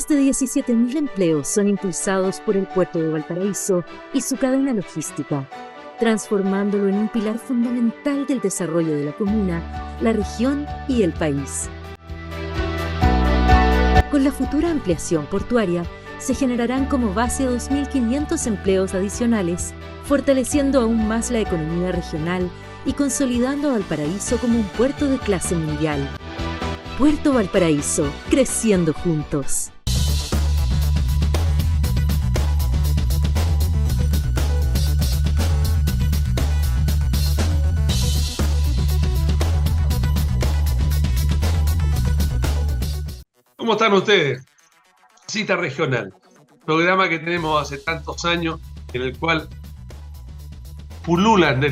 Más de 17.000 empleos son impulsados por el puerto de Valparaíso y su cadena logística, transformándolo en un pilar fundamental del desarrollo de la comuna, la región y el país. Con la futura ampliación portuaria, se generarán como base 2.500 empleos adicionales, fortaleciendo aún más la economía regional y consolidando a Valparaíso como un puerto de clase mundial. Puerto Valparaíso, creciendo juntos. ¿Cómo están ustedes? Cita Regional, programa que tenemos hace tantos años, en el cual pululan,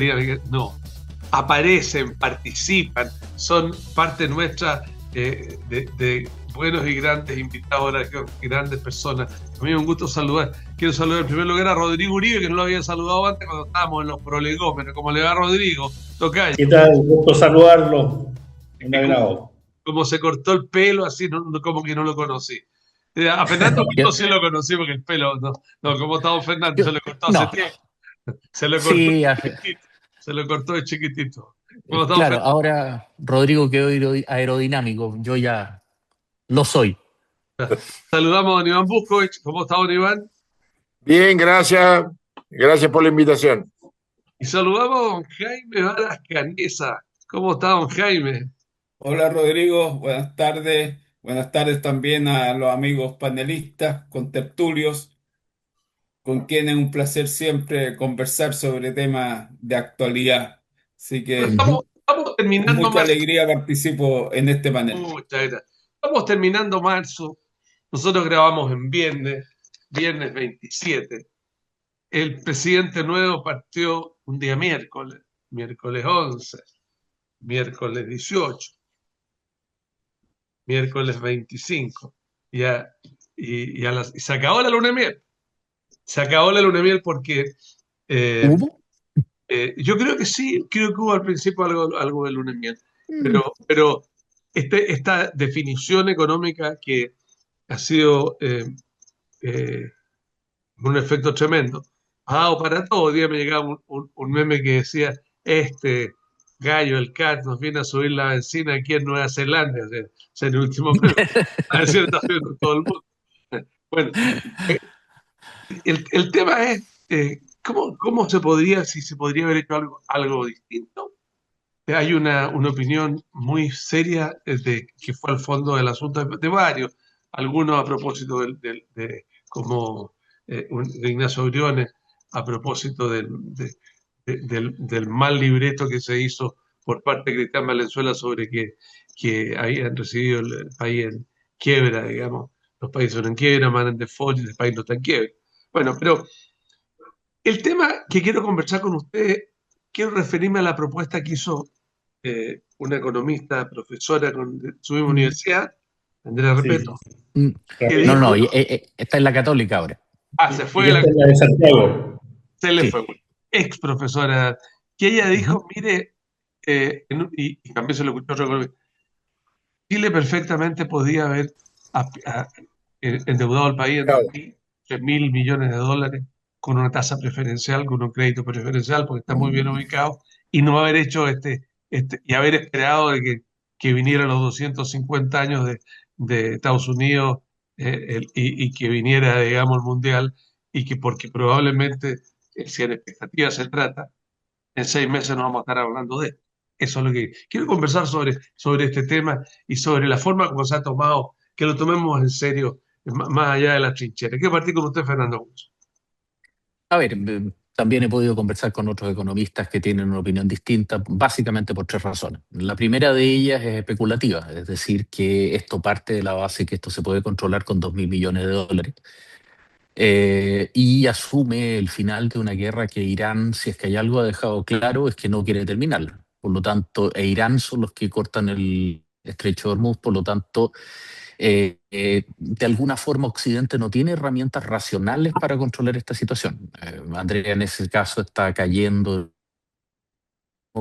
aparecen, participan, son parte nuestra de buenos y grandes invitados a la región, grandes personas. A mí es un gusto saludar. Quiero saludar en primer lugar a Rodrigo Uribe, que no lo había saludado antes cuando estábamos en los prolegómenos. ¿Cómo le va, Rodrigo? Tocayo. ¿Qué tal? Un gusto saludarlo. Un agrado. Como se cortó el pelo, así como que no lo conocí. A Fernando Pinto sí lo conocí porque el pelo, no como estaba Fernando, se lo cortó hace tiempo. Se lo cortó Sí, de chiquitito. Se lo cortó de chiquitito. claro, Fernando? Ahora Rodrigo quedó aerodinámico, yo ya lo soy. Saludamos a don Iván Buscovich. ¿Cómo está, don Iván? Bien, gracias. Gracias por la invitación. Y saludamos a don Jaime Varas Canesa. ¿Cómo está, don Jaime? Hola Rodrigo, buenas tardes. Buenas tardes también a los amigos panelistas, contertulios, con quienes es un placer siempre conversar sobre temas de actualidad. Así que Estamos con terminando mucha marzo. alegría participo en este panel. Muchas gracias. Estamos terminando marzo. Nosotros grabamos en viernes 27. El presidente nuevo partió un día miércoles 11, miércoles 18, miércoles 25. Y se acabó la luna de miel. Se acabó la luna de miel porque ¿Hubo? yo creo que sí, creo que hubo al principio algo de luna de miel. Pero esta definición económica que ha sido un efecto tremendo, ha dado para todo. Hoy día me llegaba un meme que decía, este gallo, el CAT, nos viene a subir la benzina aquí en Nueva Zelanda. O sea, el último meme. A ver si lo está viendo todo el mundo. Bueno, el tema es, ¿cómo se podría, si se podría haber hecho algo distinto? Hay una opinión muy seria que fue al fondo del asunto de varios, algunos a propósito de Ignacio Briones, a propósito del mal libreto que se hizo por parte de Cristian Valenzuela sobre que habían recibido el país en quiebra, digamos, los países son en quiebra, van en default y el país no está en quiebra. Bueno, pero el tema que quiero conversar con ustedes, quiero referirme a la propuesta que hizo una economista, profesora de su misma universidad, Andrea Repeto. Sí. No, está en la Católica ahora. Se fue de Santiago. Se le fue. Ex profesora, que ella dijo, mire, y también se lo escuchó otro economista, Chile perfectamente podía haber endeudado al país en 3.000 millones de dólares con una tasa preferencial, con un crédito preferencial, porque está muy bien ubicado, y no haber hecho y haber esperado de que vinieran los 250 años de Estados Unidos y que viniera, digamos, el Mundial, porque probablemente, si en expectativa se trata, en 6 meses no vamos a estar hablando de esto. Eso es lo que quiero conversar sobre este tema y sobre la forma como se ha tomado, que lo tomemos en serio, más allá de las trincheras. Quiero partir con usted, Fernando. A ver, también he podido conversar con otros economistas que tienen una opinión distinta, básicamente por 3 razones. La primera de ellas es especulativa, es decir, que esto parte de la base que esto se puede controlar con 2.000 millones de dólares. Y asume el final de una guerra que Irán, si es que hay algo ha dejado claro, es que no quiere terminarla. Por lo tanto, Irán son los que cortan el estrecho de Hormuz, por lo tanto, de alguna forma Occidente no tiene herramientas racionales para controlar esta situación. Andrea en ese caso está cayendo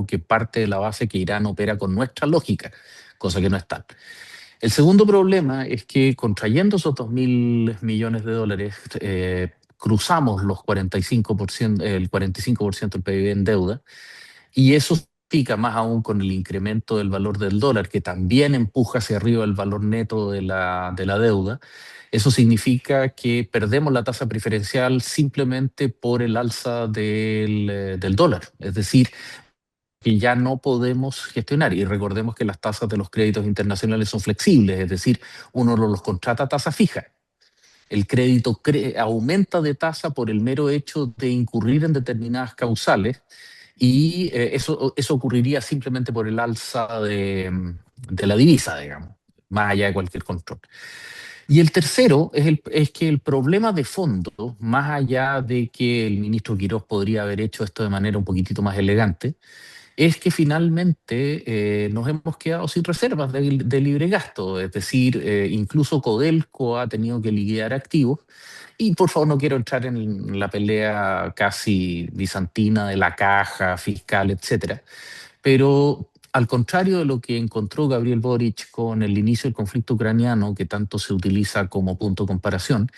que parte de la base que Irán opera con nuestra lógica, cosa que no es tal. El segundo problema es que contrayendo esos 2.000 millones de dólares, cruzamos los 45%, el 45% del PIB en deuda, y eso significa, más aún con el incremento del valor del dólar, que también empuja hacia arriba el valor neto de la deuda. Eso significa que perdemos la tasa preferencial simplemente por el alza del dólar. Es decir, que ya no podemos gestionar. Y recordemos que las tasas de los créditos internacionales son flexibles, es decir, uno los contrata a tasa fija. El crédito aumenta de tasa por el mero hecho de incurrir en determinadas causales, y eso ocurriría simplemente por el alza de la divisa, digamos, más allá de cualquier control. Y el tercero es que el problema de fondo, más allá de que el ministro Quirós podría haber hecho esto de manera un poquitito más elegante, es que finalmente nos hemos quedado sin reservas de libre gasto. Es decir, incluso Codelco ha tenido que liquidar activos. Y por favor, no quiero entrar en la pelea casi bizantina de la caja fiscal, etcétera. Pero al contrario de lo que encontró Gabriel Boric con el inicio del conflicto ucraniano, que tanto se utiliza como punto de comparación,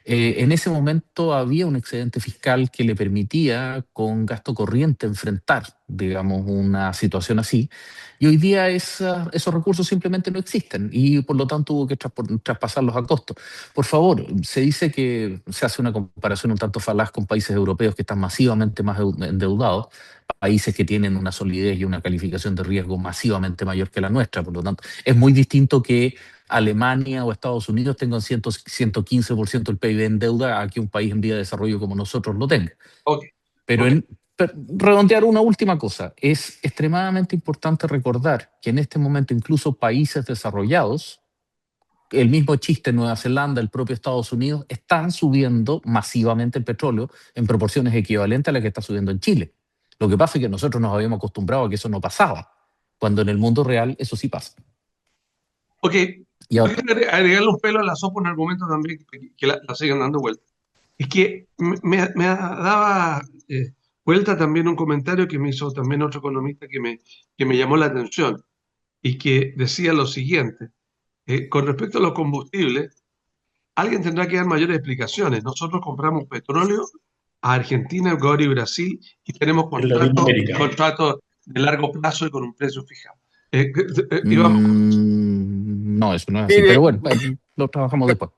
en ese momento había un excedente fiscal que le permitía con gasto corriente enfrentar, digamos, una situación así. Y hoy día esos recursos simplemente no existen, y por lo tanto hubo que traspasarlos a costo. Por favor, se dice que se hace una comparación un tanto falaz con países europeos que están masivamente más endeudados, países que tienen una solidez y una calificación de riesgo masivamente mayor que la nuestra. Por lo tanto, es muy distinto que Alemania o Estados Unidos tengan 115% del PIB en deuda a que un país en vía de desarrollo como nosotros lo tenga. Okay. Pero redondear una última cosa, es extremadamente importante recordar que en este momento incluso países desarrollados, el mismo chiste, Nueva Zelanda, el propio Estados Unidos, están subiendo masivamente el petróleo en proporciones equivalentes a las que está subiendo en Chile. Lo que pasa es que nosotros nos habíamos acostumbrado a que eso no pasaba, cuando en el mundo real eso sí pasa. Ok, y ahora, voy a agregarle un pelo a la sopa, un argumento también que la sigan dando vuelta. Es que me daba vuelta también un comentario que me hizo también otro economista que me llamó la atención y que decía lo siguiente: con respecto a los combustibles, alguien tendrá que dar mayores explicaciones. Nosotros compramos petróleo a Argentina, Ecuador y Brasil, y tenemos En Latinoamérica. contratos de largo plazo y con un precio fijado. no, eso no es así, Mire, pero bueno, lo trabajamos después.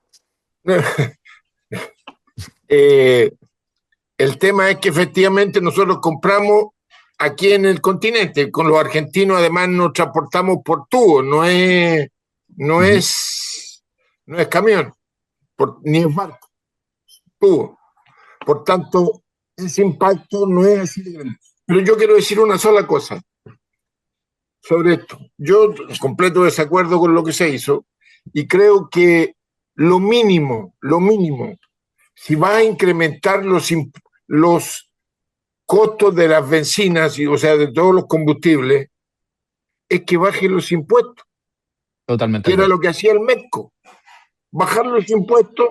El tema es que efectivamente nosotros compramos aquí en el continente. Con los argentinos además nos transportamos por tubo, no es camión, ni es barco, tubo. Por tanto, ese impacto no es así de grande. Pero yo quiero decir una sola cosa sobre esto. Yo completo desacuerdo con lo que se hizo, y creo que lo mínimo, si va a incrementar los costos de las bencinas, o sea, de todos los combustibles, es que bajen los impuestos. Totalmente. Que era lo que hacía el MEPCO. Bajar los impuestos,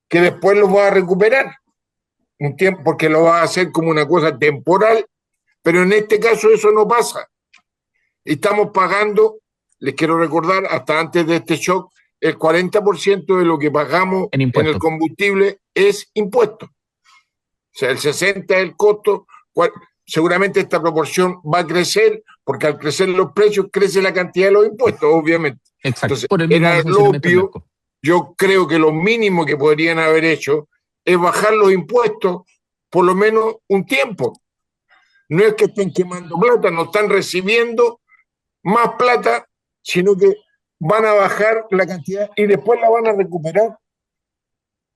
que después los va a recuperar un tiempo, porque lo va a hacer como una cosa temporal, pero en este caso eso no pasa. Estamos pagando, les quiero recordar, hasta antes de este shock, el 40% de lo que pagamos en el combustible es impuesto. O sea, el 60% es el costo. Seguramente esta proporción va a crecer, porque al crecer los precios crece la cantidad de los impuestos, obviamente. Exacto. Entonces, era lo obvio. Yo creo que lo mínimo que podrían haber hecho es bajar los impuestos por lo menos un tiempo. No es que estén quemando plata, no están recibiendo más plata, sino que van a bajar la cantidad y después la van a recuperar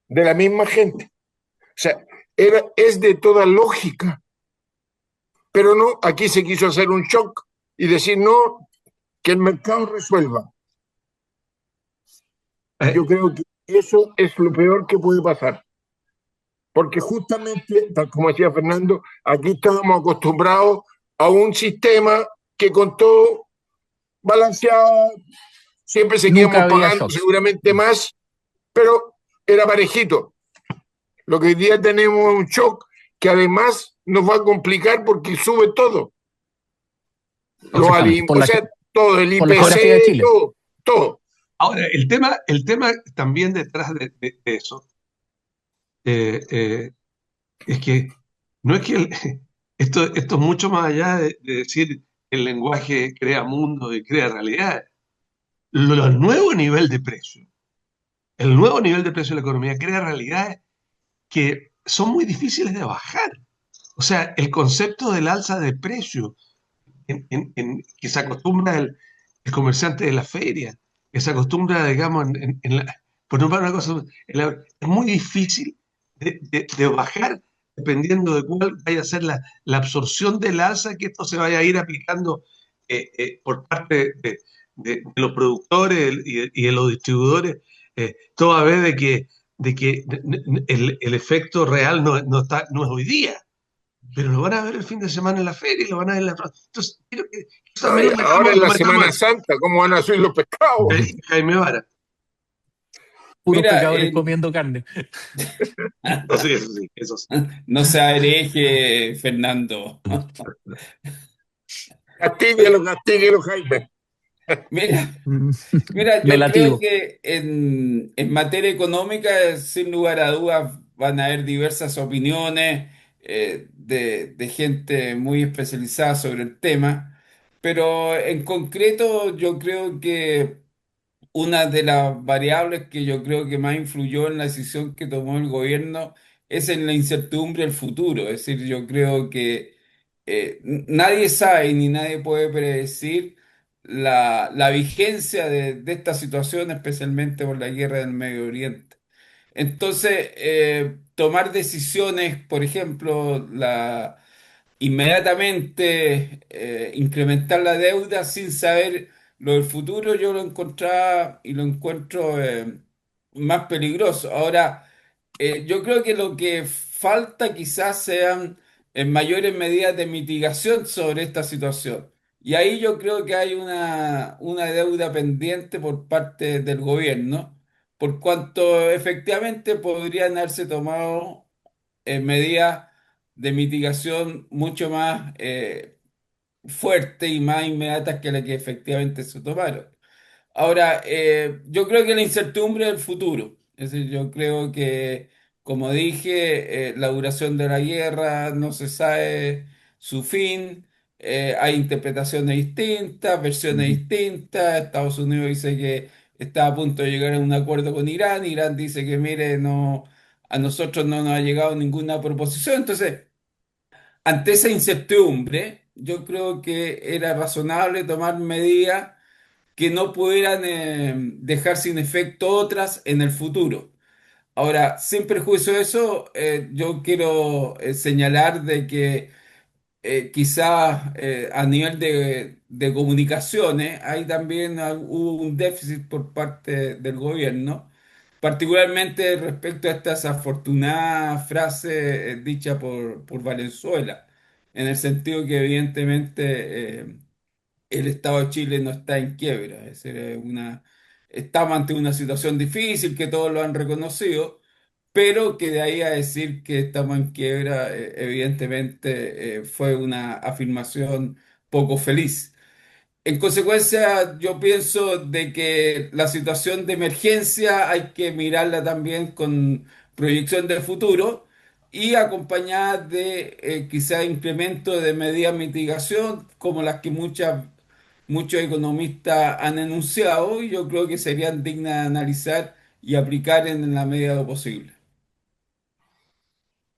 de la misma gente. O sea, es de toda lógica. Pero no, aquí se quiso hacer un shock y decir no, que el mercado resuelva. Yo creo que eso es lo peor que puede pasar. Porque justamente, tal como decía Fernando, aquí estábamos acostumbrados a un sistema que con todo balanceado, siempre seguíamos pagando seguramente más, pero era parejito. Lo que hoy día tenemos es un shock que además nos va a complicar porque sube todo. O sea, todo, el IPC, todo. todo. Ahora, el tema también detrás de eso es que no es que esto es mucho más allá de decir el lenguaje crea mundo y crea realidad. El nuevo nivel de precio, el nuevo nivel de precio de la economía crea realidades que son muy difíciles de bajar. O sea, el concepto del alza de precio que se acostumbra el comerciante de la feria, que se acostumbra, digamos, por no una cosa, es muy difícil de bajar dependiendo de cuál vaya a ser la absorción del alza que esto se vaya a ir aplicando por parte de los productores y de los distribuidores, toda vez de que el efecto real no es hoy día, pero lo van a ver el fin de semana en la feria y lo van a ver en la... Entonces, quiero que eso también Ay, ahora en lo la metamos Semana Santa, ¿cómo van a subir los pescados? Jaime Vara. Puros Mira, pecadores comiendo carne. Sí, eso sí. no se hereje, Fernando. Castíguelo, Jaime. Mira, mira, yo creo Melativo. que en materia económica, sin lugar a dudas, van a haber diversas opiniones de gente muy especializada sobre el tema, pero en concreto yo creo que una de las variables que yo creo que más influyó en la decisión que tomó el gobierno es en la incertidumbre del futuro. Es decir, yo creo que nadie sabe ni nadie puede predecir la vigencia de esta situación, especialmente por la guerra del Medio Oriente. Entonces, tomar decisiones, por ejemplo, inmediatamente incrementar la deuda sin saber lo del futuro, yo lo encontraba y lo encuentro más peligroso. Ahora, yo creo que lo que falta quizás sean en mayores medidas de mitigación sobre esta situación. Y ahí yo creo que hay una deuda pendiente por parte del gobierno, por cuanto efectivamente podrían haberse tomado medidas de mitigación mucho más fuertes y más inmediatas que las que efectivamente se tomaron. Ahora, yo creo que la incertidumbre del futuro, es decir, yo creo que, como dije, la duración de la guerra no se sabe su fin, hay interpretaciones distintas, versiones distintas, Estados Unidos dice que está a punto de llegar a un acuerdo con Irán, Irán dice que, mire, no, a nosotros no nos ha llegado ninguna proposición, entonces, ante esa incertidumbre, yo creo que era razonable tomar medidas que no pudieran dejar sin efecto otras en el futuro. Ahora, sin perjuicio de eso, yo quiero señalar de que quizás a nivel de comunicaciones hay también hubo un déficit por parte del gobierno, particularmente respecto a esta desafortunada frase dicha por Valenzuela, en el sentido que evidentemente el Estado de Chile no está en quiebra, es decir, estamos ante una situación difícil que todos lo han reconocido, pero que de ahí a decir que estamos en quiebra, evidentemente fue una afirmación poco feliz. En consecuencia, yo pienso de que la situación de emergencia hay que mirarla también con proyección de futuro y acompañada de quizá incremento de medidas de mitigación como las que muchos economistas han enunciado y yo creo que serían dignas de analizar y aplicar en la medida de lo posible.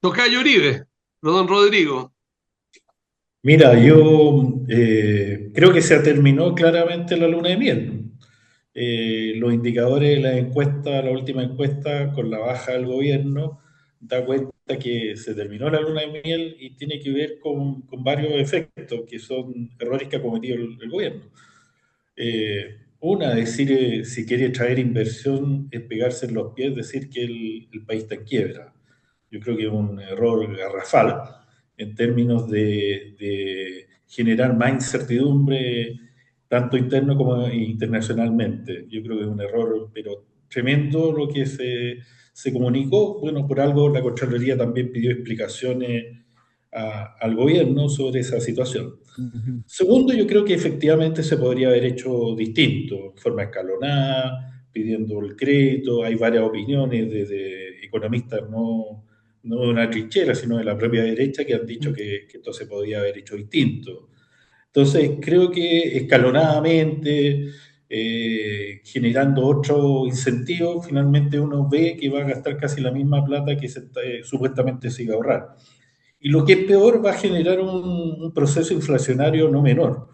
Tocayo Uribe, don Rodrigo. Mira, yo creo que se terminó claramente la luna de miel. Los indicadores de la encuesta, la última encuesta con la baja del gobierno, da cuenta que se terminó la luna de miel y tiene que ver con varios efectos que son errores que ha cometido el gobierno. Una, decir, si quiere traer inversión, es pegarse en los pies, decir que el país está en quiebra. Yo creo que es un error garrafal en términos de generar más incertidumbre, tanto interno como internacionalmente. Yo creo que es un error, pero tremendo lo que se comunicó. Bueno, por algo la Contraloría también pidió explicaciones al gobierno sobre esa situación. Ujú. Segundo, yo creo que efectivamente se podría haber hecho distinto, de forma escalonada, pidiendo el crédito. Hay varias opiniones de economistas, no de una trinchera, sino de la propia derecha, que han dicho que esto se podría haber hecho distinto. Entonces, creo que escalonadamente, generando otro incentivo, finalmente uno ve que va a gastar casi la misma plata que supuestamente se iba a ahorrar. Y lo que es peor, va a generar un proceso inflacionario no menor,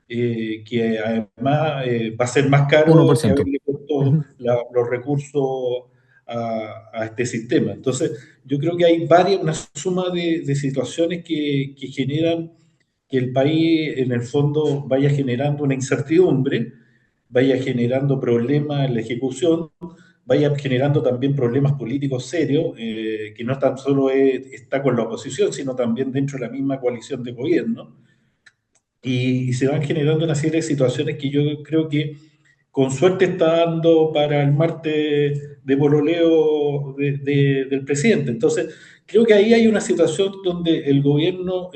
que además va a ser más caro que 1%. haberle puesto Ujú. los recursos a este sistema. Entonces, yo creo que hay una suma de situaciones que generan que el país, en el fondo, vaya generando una incertidumbre, vaya generando problemas en la ejecución, vaya generando también problemas políticos serios, que no tan solo está con la oposición, sino también dentro de la misma coalición de gobierno. Y se van generando una serie de situaciones que yo creo que con suerte está dando para el martes de pololeo del presidente. Entonces, creo que ahí hay una situación donde el gobierno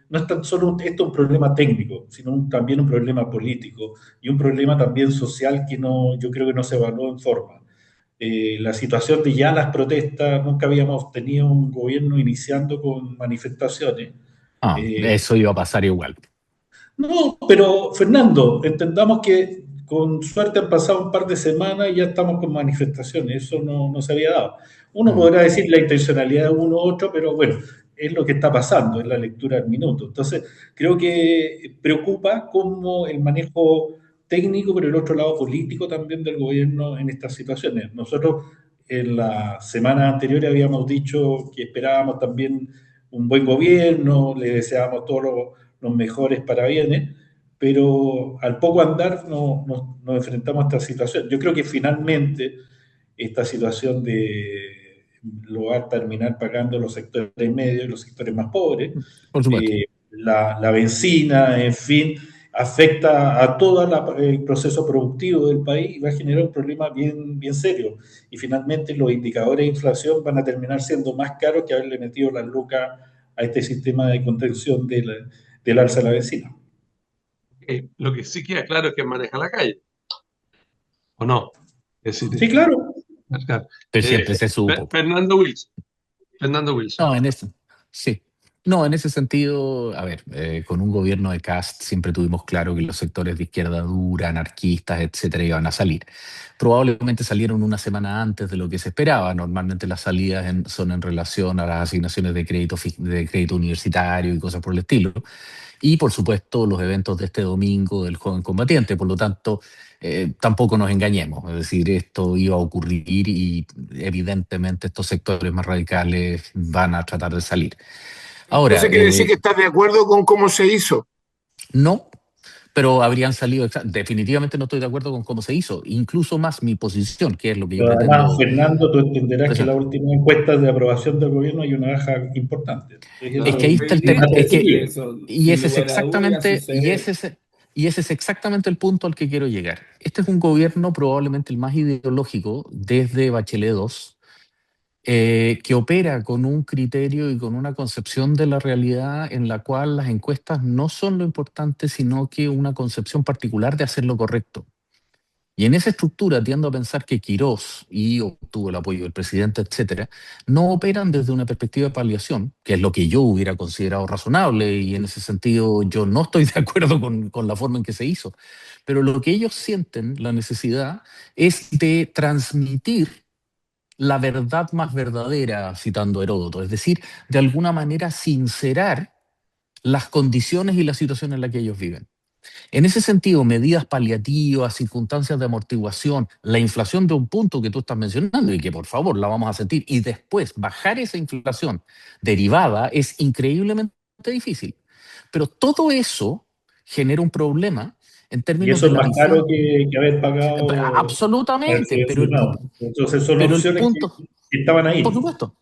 no es tan solo esto un problema técnico, sino también un problema político y un problema también social que no, yo creo que no se evaluó en forma. La situación de ya las protestas, nunca habíamos tenido un gobierno iniciando con manifestaciones. Eh, Eso iba a pasar igual. no, pero Fernando, entendamos que con suerte han pasado un par de semanas y ya estamos con manifestaciones, eso no se había dado. Uno Mm. podrá decir la intencionalidad de uno u otro, pero bueno, es lo que está pasando, es la lectura del minuto. Entonces, creo que preocupa cómo el manejo técnico, pero el otro lado político también del gobierno en estas situaciones. Nosotros en la semana anterior habíamos dicho que esperábamos también un buen gobierno, le deseábamos todos los mejores parabienes, pero al poco andar nos enfrentamos a esta situación. Yo creo que finalmente esta situación lo va a terminar pagando los sectores medios y los sectores más pobres. Por supuesto. La benzina, en fin, afecta a todo el proceso productivo del país y va a generar un problema bien serio. Y finalmente los indicadores de inflación van a terminar siendo más caros que haberle metido las lucas a este sistema de contención del alza de la benzina. Lo que sí queda claro es que maneja la calle, ¿o no? Es Sí, decir, claro. claro. Pero siempre se supo. Fernando Wilson. Fernando Wilson. No, sí. No, en ese sentido, a ver, con un gobierno de Cast siempre tuvimos claro que los sectores de izquierda dura, anarquistas, etcétera, iban a salir. Probablemente salieron una semana antes de lo que se esperaba. Normalmente las salidas son en relación a las asignaciones de crédito universitario y cosas por el estilo. Y por supuesto los eventos de este domingo del joven combatiente. Por lo tanto, tampoco nos engañemos. Es decir, esto iba a ocurrir y evidentemente estos sectores más radicales van a tratar de salir. Ahora, Entonces quiere decir que estás de acuerdo con cómo se hizo. no, pero habrían salido. Definitivamente no estoy de acuerdo con cómo se hizo. Incluso más mi posición, que es lo que yo Pero además, pretendo Fernando, tú entenderás que en la presentar. última encuesta de aprobación del gobierno hay una baja importante. Es que Eso ahí es está el tema. más Es que, seguido. Eso, y sin ese es lugar a dudas, va a exactamente, suceder. y ese es exactamente el punto al que quiero llegar. Este es un gobierno probablemente el más ideológico desde Bachelet 2, que opera con un criterio y con una concepción de la realidad en la cual las encuestas no son lo importante, sino que una concepción particular de hacer lo correcto. Y en esa estructura tiendo a pensar que Quirós, y obtuvo el apoyo del presidente, etcétera, no operan desde una perspectiva de paliación, que es lo que yo hubiera considerado razonable, y en ese sentido yo no estoy de acuerdo con la forma en que se hizo. Pero lo que ellos sienten, la necesidad, es de transmitir la verdad más verdadera, citando a Heródoto, es decir, de alguna manera sincerar las condiciones y la situación en la que ellos viven. En ese sentido, medidas paliativas, circunstancias de amortiguación, la inflación de un punto que tú estás mencionando y que por favor la vamos a sentir, y después bajar esa inflación derivada es increíblemente difícil. Pero todo eso genera un problema en Y términos eso de es la más caro visión. que haber pagado, haber Absolutamente, subvencionado. Entonces son pero el opciones punto, que estaban por ahí. supuesto,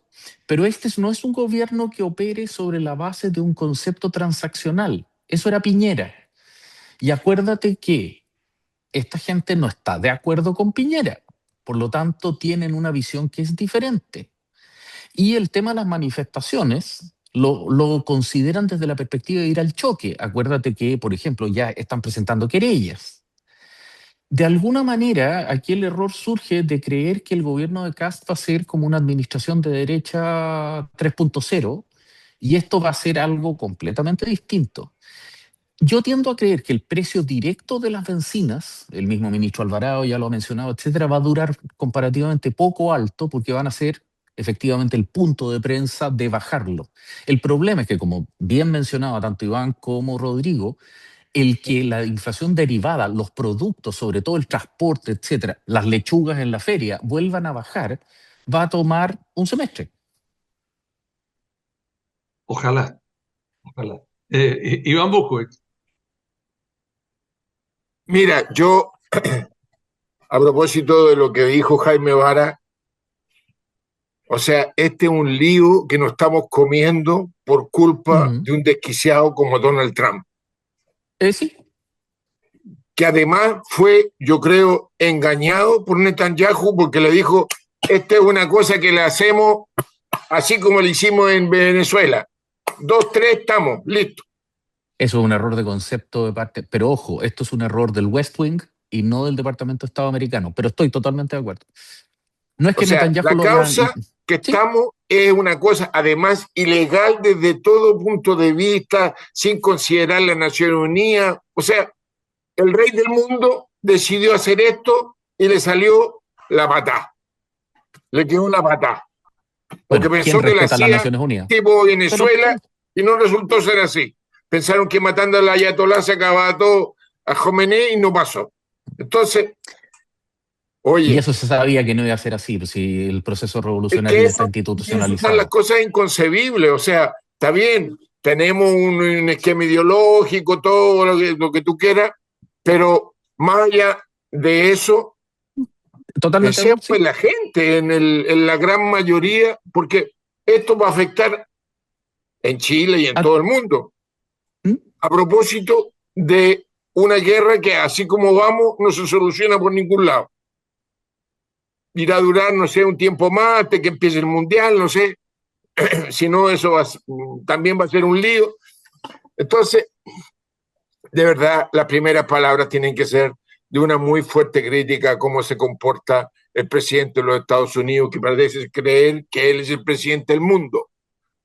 pero este no es un gobierno que opere sobre la base de un concepto transaccional. Eso era Piñera. Y acuérdate que esta gente no está de acuerdo con Piñera. Por lo tanto, tienen una visión que es diferente. Y el tema de las manifestaciones, lo consideran desde la perspectiva de ir al choque. Acuérdate que, por ejemplo, ya están presentando querellas. De alguna manera, aquí el error surge de creer que el gobierno de Kast va a ser como una administración de derecha 3.0 y esto va a ser algo completamente distinto. Yo tiendo a creer que el precio directo de las bencinas, el mismo ministro Alvarado ya lo ha mencionado, etcétera, va a durar comparativamente poco alto porque van a ser efectivamente el punto de prensa de bajarlo. El problema es que, como bien mencionaba tanto Iván como Rodrigo, el que la inflación derivada, los productos, sobre todo el transporte, etcétera, las lechugas en la feria, vuelvan a bajar, va a tomar un semestre. Ojalá, ojalá. Iván Buscovic. Mira, yo, a propósito de lo que dijo Jaime Vara, o sea, este es un lío que nos estamos comiendo por culpa Mm. de un desquiciado como Donald Trump, Sí, que además fue, yo creo, engañado por Netanyahu porque le dijo, esta es una cosa que le hacemos así como le hicimos en Venezuela. Dos, tres, estamos, listo. eso es un error de concepto de parte, pero ojo, esto es un error del West Wing y no del Departamento de Estado americano, pero estoy totalmente de acuerdo. No es O que sea, Netanyahu la lo haya... causa que Sí, estamos es una cosa, además, ilegal desde todo punto de vista, sin considerar la Naciones Unidas. O sea, el rey del mundo decidió hacer esto y le salió la patá, le quedó la patá, porque bueno, ¿quién pensó que la respeta las hacía Naciones Unidas? tipo Pero Venezuela y no resultó ser así. Pensaron que matando a la Ayatolá se acababa todo a Jomené y no pasó. Entonces, y oye, eso se sabía que no iba a ser así, pues si el proceso es que revolucionario ya está eso son las institucionalizado. cosas inconcebibles. O sea, está bien, tenemos un esquema ideológico, todo lo que tú quieras, pero más allá de eso, Totalmente de pensemos acuerdo, en sí. la gente, en la gran mayoría, porque esto va a afectar en Chile y en Ah, todo el mundo. ¿mm? A propósito de una guerra que así como vamos no se soluciona por ningún lado. Irá a durar, no sé, un tiempo más hasta que empiece el mundial, no sé, si no eso también va a ser un lío. Entonces, de verdad, las primeras palabras tienen que ser de una muy fuerte crítica a cómo se comporta el presidente de los Estados Unidos, que parece creer que él es el presidente del mundo,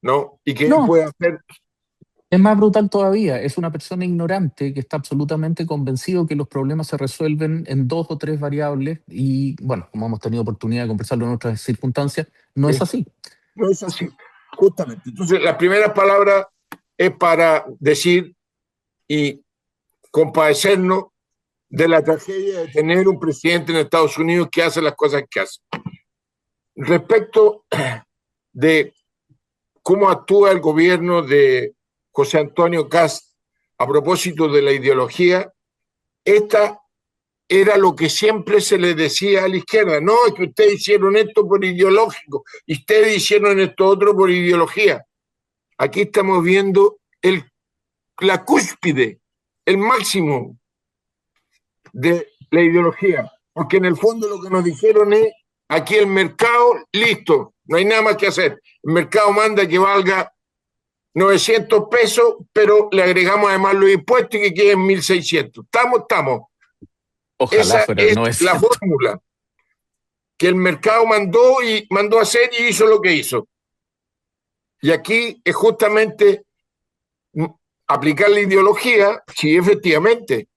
¿no? Y que él No, puede hacer. es más brutal todavía. Es una persona ignorante que está absolutamente convencido que los problemas se resuelven en dos o tres variables y, bueno, como hemos tenido oportunidad de conversarlo en otras circunstancias, no es así. No es así, justamente. Entonces, las primeras palabras es para decir y compadecernos de la tragedia de tener un presidente en Estados Unidos que hace las cosas que hace. Respecto de cómo actúa el gobierno de José Antonio Cast a propósito de la ideología, esta era lo que siempre se le decía a la izquierda, no, es que ustedes hicieron esto por ideológico, y ustedes hicieron esto otro por ideología. Aquí estamos viendo la cúspide, el máximo de la ideología, porque en el fondo lo que nos dijeron es, aquí el mercado, listo, no hay nada más que hacer. El mercado manda que valga 900 pesos, pero le agregamos además los impuestos y que queden 1.600. Estamos. Ojalá Esa fueran es la 900. fórmula que el mercado mandó a hacer y hizo lo que hizo. Y aquí es justamente aplicar la ideología, sí, efectivamente,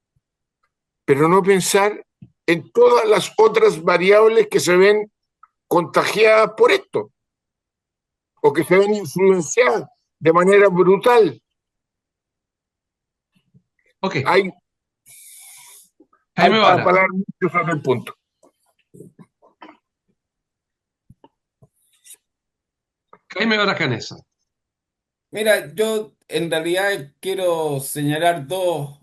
pero no pensar en todas las otras variables que se ven contagiadas por esto o que se ven influenciadas de manera brutal. Ok, Hay, hay Jaime para Vara. hablar mucho sobre el punto. Jaime Vara Canesa. Mira, yo en realidad quiero señalar dos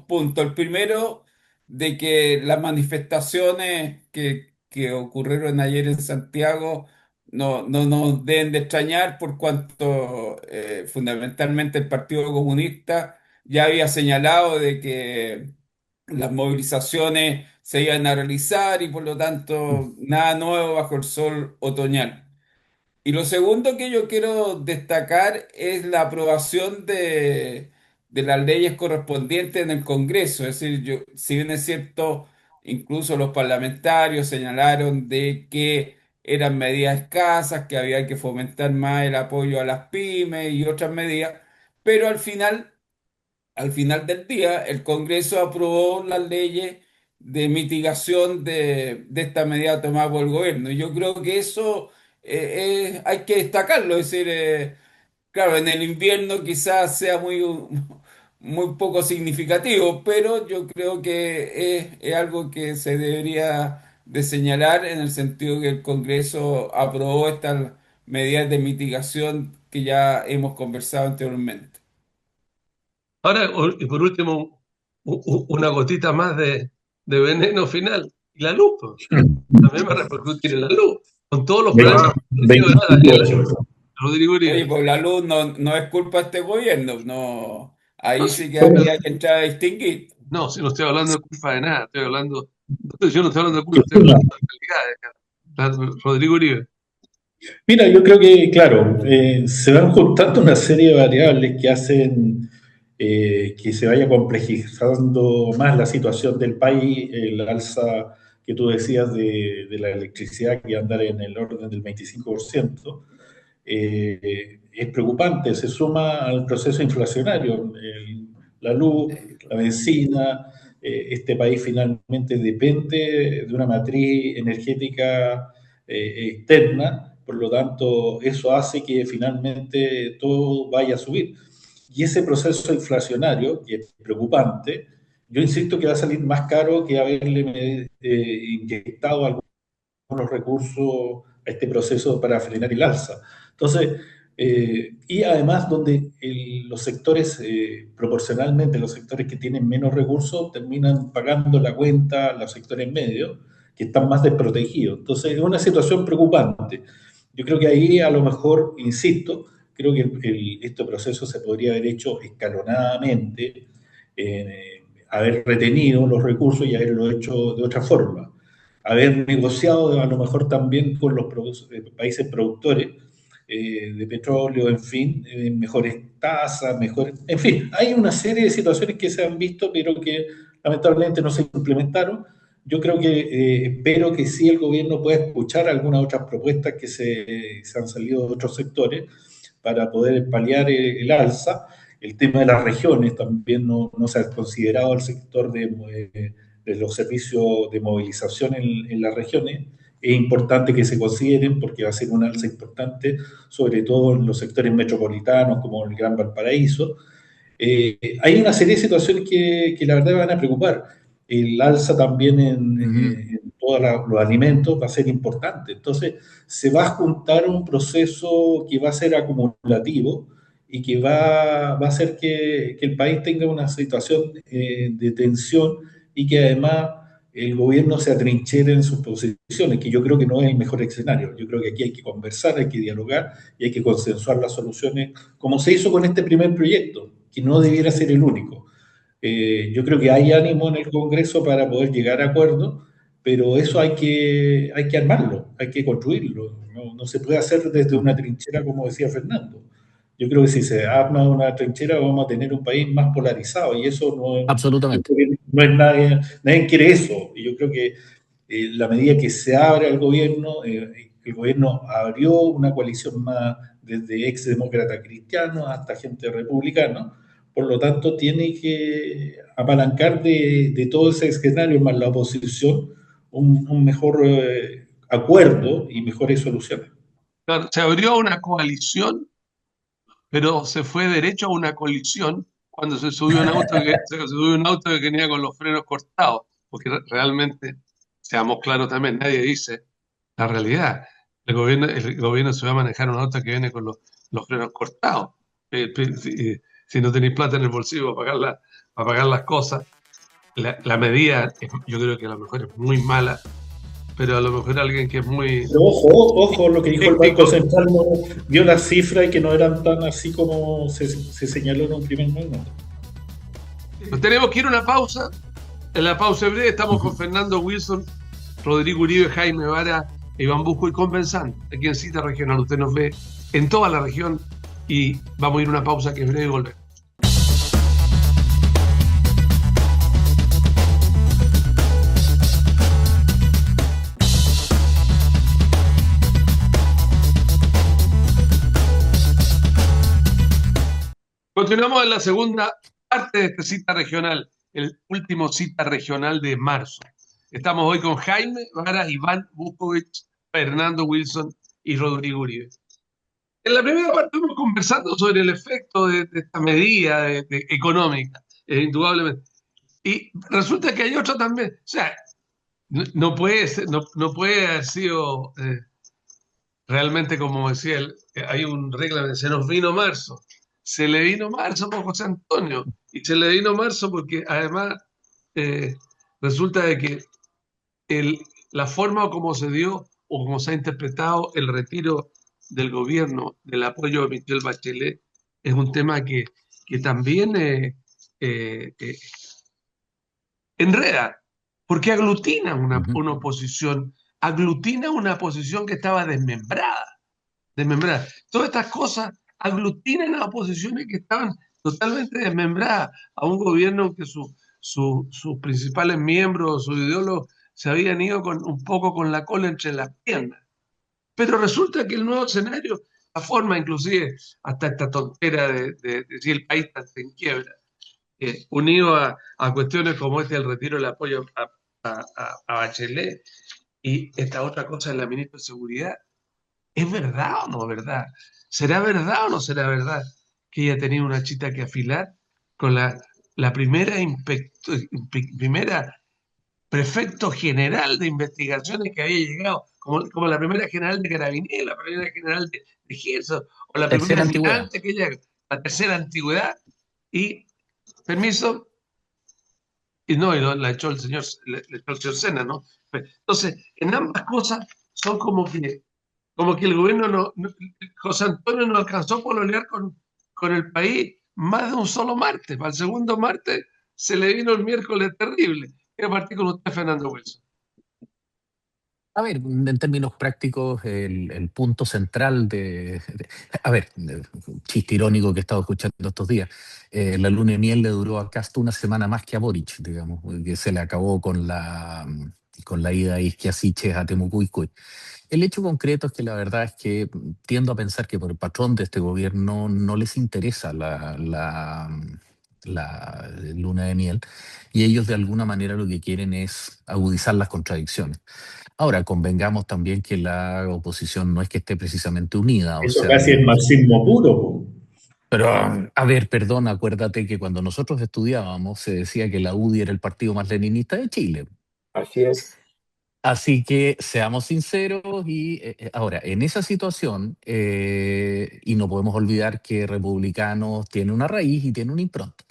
puntos. El primero, de que las manifestaciones que ocurrieron ayer en Santiago no nos deben de extrañar por cuanto fundamentalmente el Partido Comunista ya había señalado de que las movilizaciones se iban a realizar y por lo tanto nada nuevo bajo el sol otoñal. Y lo segundo que yo quiero destacar es la aprobación de las leyes correspondientes en el Congreso. Es decir, si bien es cierto, incluso los parlamentarios señalaron de que eran medidas escasas, que había que fomentar más el apoyo a las pymes y otras medidas, pero al final del día, el Congreso aprobó las leyes de mitigación de esta medida tomada por el gobierno. Y yo creo que eso hay que destacarlo. Es decir, claro, en el invierno quizás sea muy poco significativo, pero yo creo que es algo que se debería de señalar en el sentido que el Congreso aprobó estas medidas de mitigación que ya hemos conversado anteriormente. Ahora, y por último, una gotita más de veneno final. Y la luz, pues. También va a repercutir en la luz. Con todos los problemas que ha tenido, Daniel, Rodrigo Oye, Uribe. pues la luz no es culpa de este gobierno, no, ahí No, sí que habría que entrar a distinguir. no, si no estoy hablando de culpa de nada, yo no estoy hablando de culpa, estoy hablando de realidades. Rodrigo Uribe. Mira, yo creo que, claro, se van juntando una serie de variables que hacen que se vaya complejizando más la situación del país, el alza que tú decías de la electricidad que va a andar en el orden del 25%, es preocupante, se suma al proceso inflacionario, la luz, la benzina, este país finalmente depende de una matriz energética externa, por lo tanto eso hace que finalmente todo vaya a subir. Y ese proceso inflacionario, que es preocupante, yo insisto que va a salir más caro que haberle inyectado algunos recursos a este proceso para frenar el alza. Entonces, y además donde los sectores, proporcionalmente los sectores que tienen menos recursos, terminan pagando la cuenta los sectores medios, que están más desprotegidos. Entonces, es una situación preocupante. Yo creo que ahí a lo mejor, insisto, creo que este proceso se podría haber hecho escalonadamente, haber retenido los recursos y haberlo hecho de otra forma, haber negociado a lo mejor también con los países productores de petróleo, en fin, mejores tasas, mejores... En fin, hay una serie de situaciones que se han visto, pero que lamentablemente no se implementaron. Yo creo que espero que sí el gobierno pueda escuchar algunas otras propuestas que se han salido de otros sectores para poder paliar el alza. El tema de las regiones también no se ha considerado el sector de los servicios de movilización en las regiones. Es importante que se consideren porque va a ser un alza importante, sobre todo en los sectores metropolitanos como el Gran Valparaíso. Hay una serie de situaciones que la verdad van a preocupar. El alza también en todos los alimentos va a ser importante. Entonces, se va a juntar un proceso que va a ser acumulativo y que va a hacer que el país tenga una situación de tensión y que además el gobierno se atrinchera en sus posiciones, que yo creo que no es el mejor escenario. Yo creo que aquí hay que conversar, hay que dialogar y hay que consensuar las soluciones, como se hizo con este primer proyecto, que no debiera ser el único. Yo creo que hay ánimo en el Congreso para poder llegar a acuerdos, pero eso hay que armarlo, hay que construirlo. No se puede hacer desde una trinchera, como decía Fernando. Yo creo que si se arma una trinchera vamos a tener un país más polarizado y eso Absolutamente. no es nadie quiere eso. Y yo creo que la medida que se abre al gobierno, el gobierno abrió una coalición más desde exdemócratas cristianos hasta gente republicana, por lo tanto tiene que apalancar de todo ese escenario más la oposición un mejor acuerdo y mejores soluciones. Claro, se abrió una coalición, pero se fue derecho a una colisión cuando se subió un auto que venía con los frenos cortados, porque realmente, seamos claros también, nadie dice la realidad. El gobierno se va a manejar un auto que viene con los frenos cortados. Si no tenéis plata en el bolsillo para pagar las cosas, la medida, yo creo que a lo mejor es muy mala, pero a lo mejor alguien que es muy... Pero ojo, lo que dijo el Banco Central no vio las cifras y que no eran tan así como se señaló en un primer momento. Pues tenemos que ir a una pausa. En la pausa breve estamos con Fernando Wilson, Rodrigo Uribe, Jaime Vara Iván Busco y Compensando, aquí en Cita Regional. Usted nos ve en toda la región y vamos a ir a una pausa que es breve y volver. Continuamos en la segunda parte de esta cita regional, el último cita regional de marzo. Estamos hoy con Jaime Vara, Iván Buscovich, Fernando Wilson y Rodrigo Uribe. En la primera parte estamos conversando sobre el efecto de esta medida económica, indudablemente. Y resulta que hay otra también. O sea, no puede haber sido realmente, como decía él, hay un reglamento, se nos vino marzo. Se le vino marzo por José Antonio. Y se le vino marzo porque además eh, resulta de que la forma como se dio o como se ha interpretado el retiro del gobierno del apoyo a Michelle Bachelet es un tema que también enreda, porque aglutina una oposición que estaba desmembrada. Todas estas cosas aglutinan a oposiciones que estaban totalmente desmembradas, a un gobierno que sus principales miembros, sus ideólogos, se habían ido un poco con la cola entre las piernas. Pero resulta que el nuevo escenario, la forma inclusive, hasta esta tontera de decir el país está en quiebra, unido a cuestiones como el retiro del apoyo a Bachelet y esta otra cosa de la ministra de Seguridad, ¿es verdad o no verdad? ¿Será verdad o no será verdad que ella tenía una chita que afilar con la primera prefecto general de investigaciones que había llegado, como la primera general de Carabineros, la primera general de Ejército, o la primera Tercera antigüedad. almirante que ella, la tercera antigüedad, y permiso, y no, la echó el señor, le echó el señor Sena, ¿no? Entonces, en ambas cosas son como que el gobierno José Antonio no alcanzó a pololear con el país más de un solo martes. Para el segundo martes se le vino el miércoles terrible. Quiero partir con usted, Fernando Wilson. A ver, en términos prácticos, el punto central a ver, chiste irónico que he estado escuchando estos días, la luna de miel le duró a Cast una semana más que a Boric, digamos, que se le acabó con la ida a Isquiasiches a Temucuicue. El hecho concreto es que la verdad es que tiendo a pensar que por el patrón de este gobierno no les interesa la luna de miel y ellos de alguna manera lo que quieren es agudizar las contradicciones. Ahora, convengamos también que la oposición no es que esté precisamente unida, o Eso sea, casi es marxismo puro, po. pero a ver, perdón, acuérdate que cuando nosotros estudiábamos se decía que la UDI era el partido más leninista de Chile. Así es. Así que seamos sinceros y ahora, en esa situación, y no podemos olvidar que Republicanos tiene una raíz y tiene una impronta.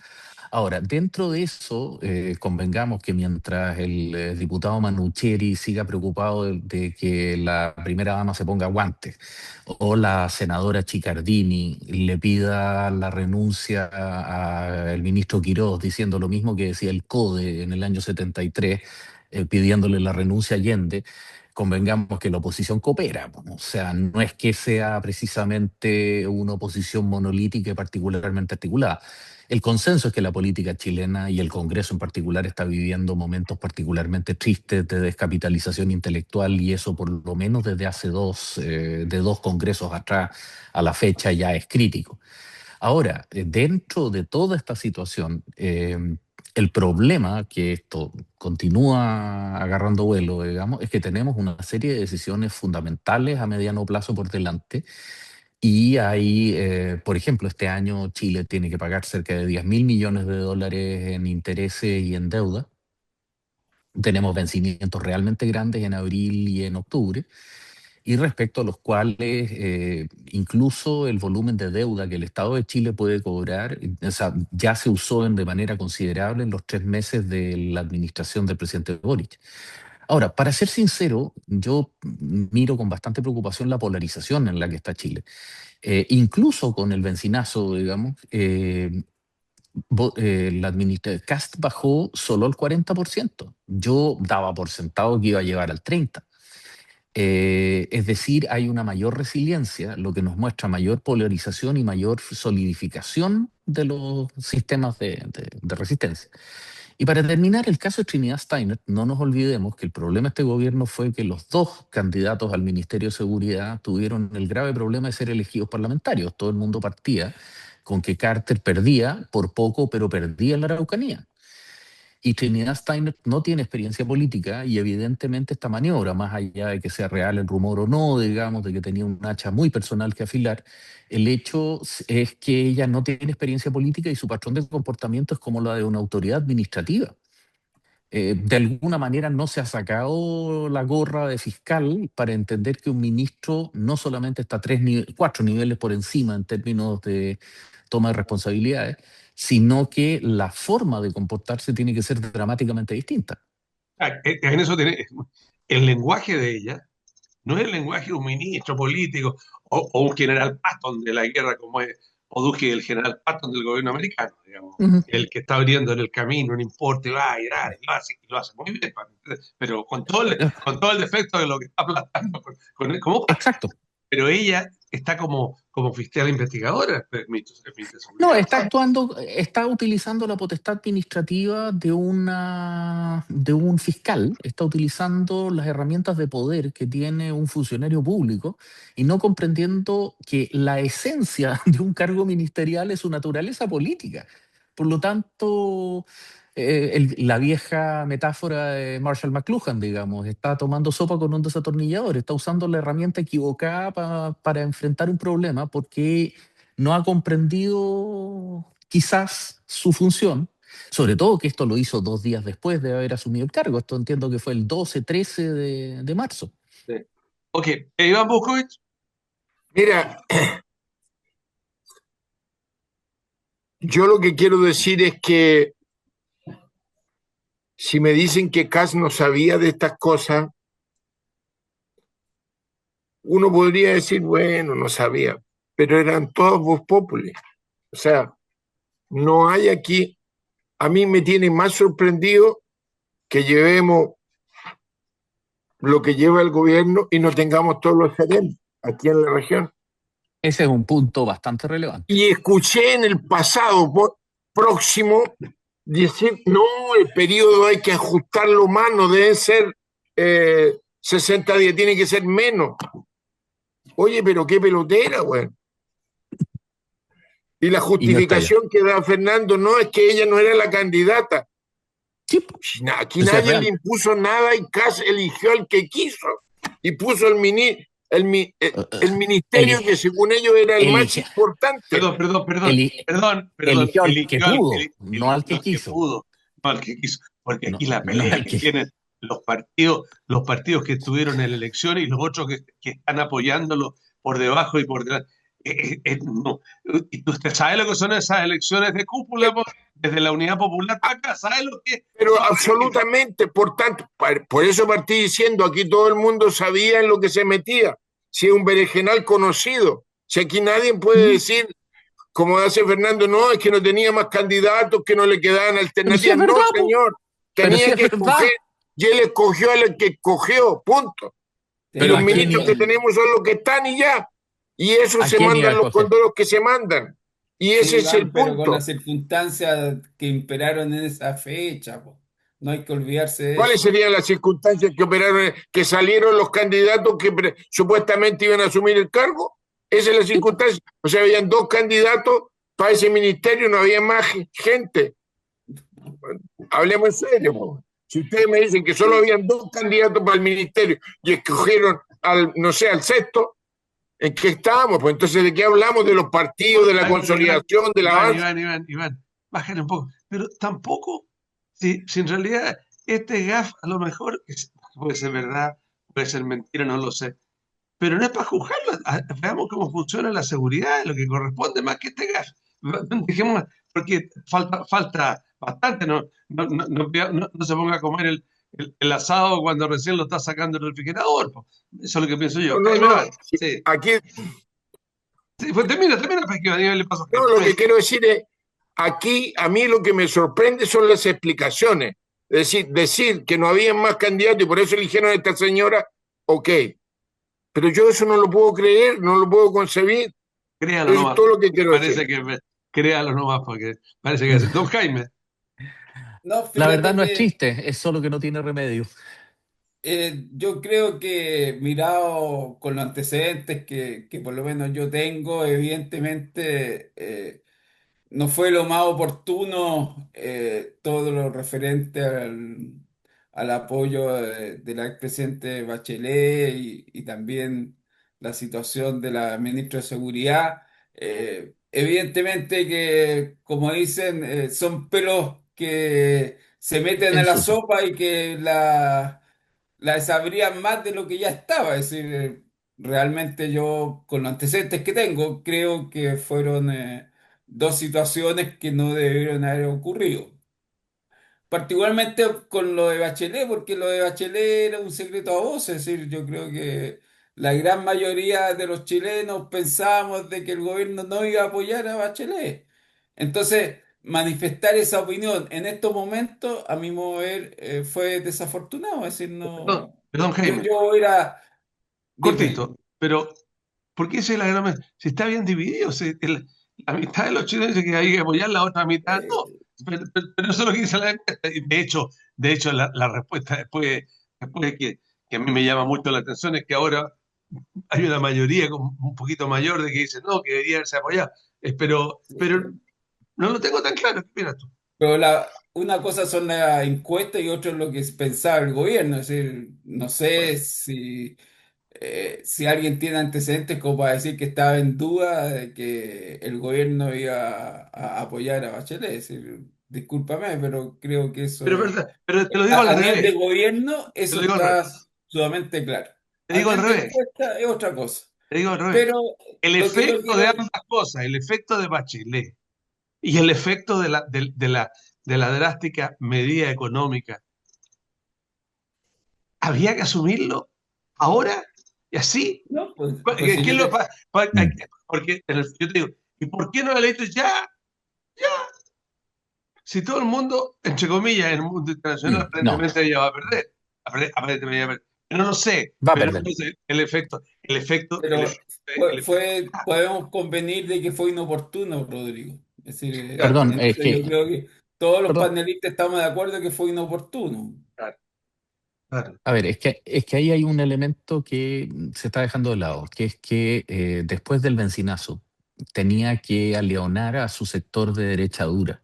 Ahora, dentro de eso, convengamos que mientras el diputado Manucheri siga preocupado de que la primera dama se ponga guantes o la senadora Chicardini le pida la renuncia al ministro Quirós diciendo lo mismo que decía el CODE en el año 73, pidiéndole la renuncia a Allende, convengamos que la oposición coopera. O sea, no es que sea precisamente una oposición monolítica y particularmente articulada. El consenso es que la política chilena y el Congreso en particular está viviendo momentos particularmente tristes de descapitalización intelectual y eso por lo menos desde hace de dos congresos atrás a la fecha ya es crítico. Ahora, dentro de toda esta situación, el problema que esto continúa agarrando vuelo, digamos, es que tenemos una serie de decisiones fundamentales a mediano plazo por delante y hay, por ejemplo, este año Chile tiene que pagar cerca de 10.000 millones de dólares en intereses y en deuda. Tenemos vencimientos realmente grandes en abril y en octubre, y respecto a los cuales incluso el volumen de deuda que el Estado de Chile puede cobrar, o sea, ya se usó de manera considerable en los 3 meses de la administración del presidente Boric. Ahora, para ser sincero, yo miro con bastante preocupación la polarización en la que está Chile. Incluso con el bencinazo, digamos, Cast bajó solo al 40%. Yo daba por sentado que iba a llegar al 30%. Es decir, hay una mayor resiliencia, lo que nos muestra mayor polarización y mayor solidificación de los sistemas de resistencia. Y para terminar, el caso de Trinidad Steiner, no nos olvidemos que el problema de este gobierno fue que los dos candidatos al Ministerio de Seguridad tuvieron el grave problema de ser elegidos parlamentarios. Todo el mundo partía con que Carter perdía por poco, pero perdía en la Araucanía. Y Trinidad Steiner no tiene experiencia política y evidentemente esta maniobra, más allá de que sea real el rumor o no, digamos, de que tenía un hacha muy personal que afilar, el hecho es que ella no tiene experiencia política y su patrón de comportamiento es como la de una autoridad administrativa. De alguna manera no se ha sacado la gorra de fiscal para entender que un ministro no solamente está 4 niveles por encima en términos de toma de responsabilidades, sino que la forma de comportarse tiene que ser dramáticamente distinta. En eso el lenguaje de ella no es el lenguaje de un ministro político o un general Patton de la guerra como es O'Duffy, el general Patton del gobierno americano, digamos, el que está abriendo en el camino, no importa, y va y lo hace muy bien, pero con todo el defecto de lo que está aplastando como Patton. Exacto. Pero ella está como fiscal investigadora, No, está utilizando la potestad administrativa de un fiscal, está utilizando las herramientas de poder que tiene un funcionario público y no comprendiendo que la esencia de un cargo ministerial es su naturaleza política. Por lo tanto, la vieja metáfora de Marshall McLuhan, digamos, está tomando sopa con un desatornillador, está usando la herramienta equivocada para enfrentar un problema porque no ha comprendido quizás su función, sobre todo que esto lo hizo 2 días después de haber asumido el cargo. Esto entiendo que fue el 12-13 de marzo. Sí. Ok, Iván Boscovich. Mira, yo lo que quiero decir es que si me dicen que Kass no sabía de estas cosas, uno podría decir, bueno, no sabía, pero eran todos vox populi. O sea, no hay aquí, a mí me tiene más sorprendido que llevemos lo que lleva el gobierno y no tengamos todos los gerentes aquí en la región. Ese es un punto bastante relevante. Y escuché en el pasado próximo decir, no, el periodo hay que ajustarlo más, no deben ser 60 días, tiene que ser menos. Oye, pero qué pelotera, güey. Y la justificación que da Fernando no es que ella no era la candidata. Sí. Aquí nadie le impuso nada y Kass eligió al que quiso. Y puso el ministerio que según ellos era el más importante. Perdón. Eligió al que pudo, no al que quiso. No al que quiso. Porque aquí la pelea que tienen los partidos que estuvieron en la elección y los otros que están apoyándolo por debajo y por delante. No. ¿Y usted sabe lo que son esas elecciones de cúpula desde la Unidad Popular para acá? ¿Sabe lo que? Pero absolutamente, por tanto, por eso partí diciendo, aquí todo el mundo sabía en lo que se metía, si es un berenjenal conocido, si aquí nadie puede decir, como hace Fernando, no, es que no tenía más candidatos, que no le quedaban alternativas. No, señor, tenía que escoger, y él escogió al que escogió, punto. Pero los ministros que tenemos son los que están y ya. Y eso se mandan los condoros que se mandan. Y ese es el punto. Con las circunstancias que imperaron en esa fecha, no hay que olvidarse de ¿Cuáles serían las circunstancias que operaron, que salieron los candidatos que supuestamente iban a asumir el cargo? Esa es la circunstancia. O sea, habían 2 candidatos para ese ministerio, no había más gente. Hablemos en serio. Si ustedes me dicen que solo habían 2 candidatos para el ministerio y escogieron al 6º, ¿en qué estábamos? Pues entonces, ¿de qué hablamos? De los partidos, de la consolidación, de la avance. Iván, bájale un poco. Pero tampoco, si en realidad este gaf a lo mejor puede ser verdad, puede ser mentira, no lo sé. Pero no es para juzgarlo. Veamos cómo funciona la seguridad, lo que corresponde más que este gaf. Dejemos, porque falta bastante. No se ponga a comer el asado cuando recién lo está sacando el refrigerador. Eso es lo que pienso yo. No. Sí. Aquí. Sí, pues termina, para que a nivel le pasa. No, lo que quiero decir es, aquí a mí lo que me sorprende son las explicaciones. Es decir que no había más candidatos y por eso eligieron a esta señora, ok. Pero yo eso no lo puedo creer, no lo puedo concebir. Créalo Eso es nomás. todo lo que quiero decir. Parece que créalo nomás porque parece que es. Don Jaime, No, La verdad fíjate no es que triste, es solo que no tiene remedio. yo creo que mirado con los antecedentes que por lo menos yo tengo, evidentemente no fue lo más oportuno todo lo referente al apoyo de la expresidente Bachelet y también la situación de la ministra de Seguridad. Evidentemente que, como dicen, son pelos que se meten a En la Suso. sopa y que la desabrían más de lo que ya estaba. Es decir, realmente yo, con los antecedentes que tengo, creo que fueron dos situaciones que no debieron haber ocurrido. Particularmente con lo de Bachelet, porque lo de Bachelet era un secreto a voces. Es decir, yo creo que la gran mayoría de los chilenos pensábamos de que el gobierno no iba a apoyar a Bachelet. Entonces, manifestar esa opinión en estos momentos, a mi modo de ver, fue desafortunado. Es decir, perdón, no. perdón Jaime, Yo era. Dime. cortito, pero ¿por qué esa es la gran si está bien dividido? La mitad de los chilenos dice que hay que apoyar, la otra mitad no. eh, Pero eso es lo que dice la encuesta. Y de hecho la respuesta después que a mí me llama mucho la atención es que ahora hay una mayoría un poquito mayor de que dice no, que debería haberse apoyado. Pero no lo tengo tan claro. ¿Qué opinas tú? Pero una cosa son las encuestas y otra es lo que pensaba el gobierno. Es decir, no sé si alguien tiene antecedentes como para decir que estaba en duda de que el gobierno iba a apoyar a Bachelet. Es decir, discúlpame, pero creo que Pero es eso, verdad, pero te lo digo al a nivel de revés. gobierno, Te lo eso digo al revés. está sumamente claro. Te A digo al nivel de revés. encuesta es otra cosa. Te digo al revés. Pero El lo que yo efecto de quiero. ambas cosas, el efecto de Bachelet y el efecto de la drástica medida económica, había que asumirlo ahora y así. No, pues si yo ¿Quién lo, te. Mm. porque yo te digo, ¿y por qué no el hecho ya? Si todo el mundo, entre comillas, en el mundo internacional No, aparentemente ya va a perder. Aparentemente ya va a perder. Pero no lo sé, va a pero perder. entonces el efecto, Pero podemos convenir de que fue inoportuno, Rodrigo. Es decir, claro, Perdón, es entonces yo que, creo que todos los perdón, panelistas estamos de acuerdo que fue inoportuno. claro, claro. a ver, es que ahí hay un elemento que se está dejando de lado, que es que después del bencinazo tenía que aleonar a su sector de derecha dura.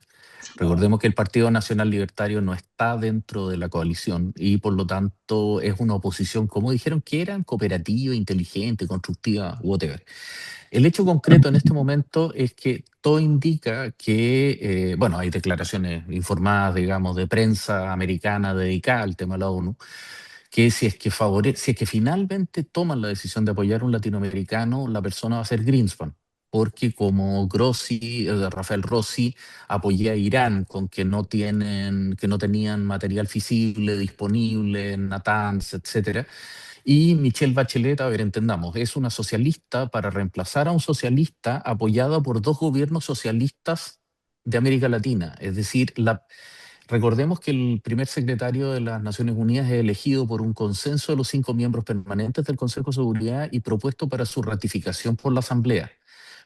No, Recordemos que el Partido Nacional Libertario no está dentro de la coalición y por lo tanto es una oposición, como dijeron, que eran cooperativa, inteligente, constructiva, whatever. El hecho concreto en este momento es que todo indica que, bueno, hay declaraciones informadas, digamos, de prensa americana dedicada al tema de la ONU, que si es que finalmente toman la decisión de apoyar a un latinoamericano, la persona va a ser Greenspan, porque como Grossi, Rafael Rossi apoyó a Irán con que no tenían material fisible disponible, Natanz, etcétera, y Michelle Bachelet, a ver, entendamos, es una socialista para reemplazar a un socialista apoyada por dos gobiernos socialistas de América Latina. Es decir, recordemos que el primer secretario de las Naciones Unidas es elegido por un consenso de los 5 miembros permanentes del Consejo de Seguridad y propuesto para su ratificación por la Asamblea.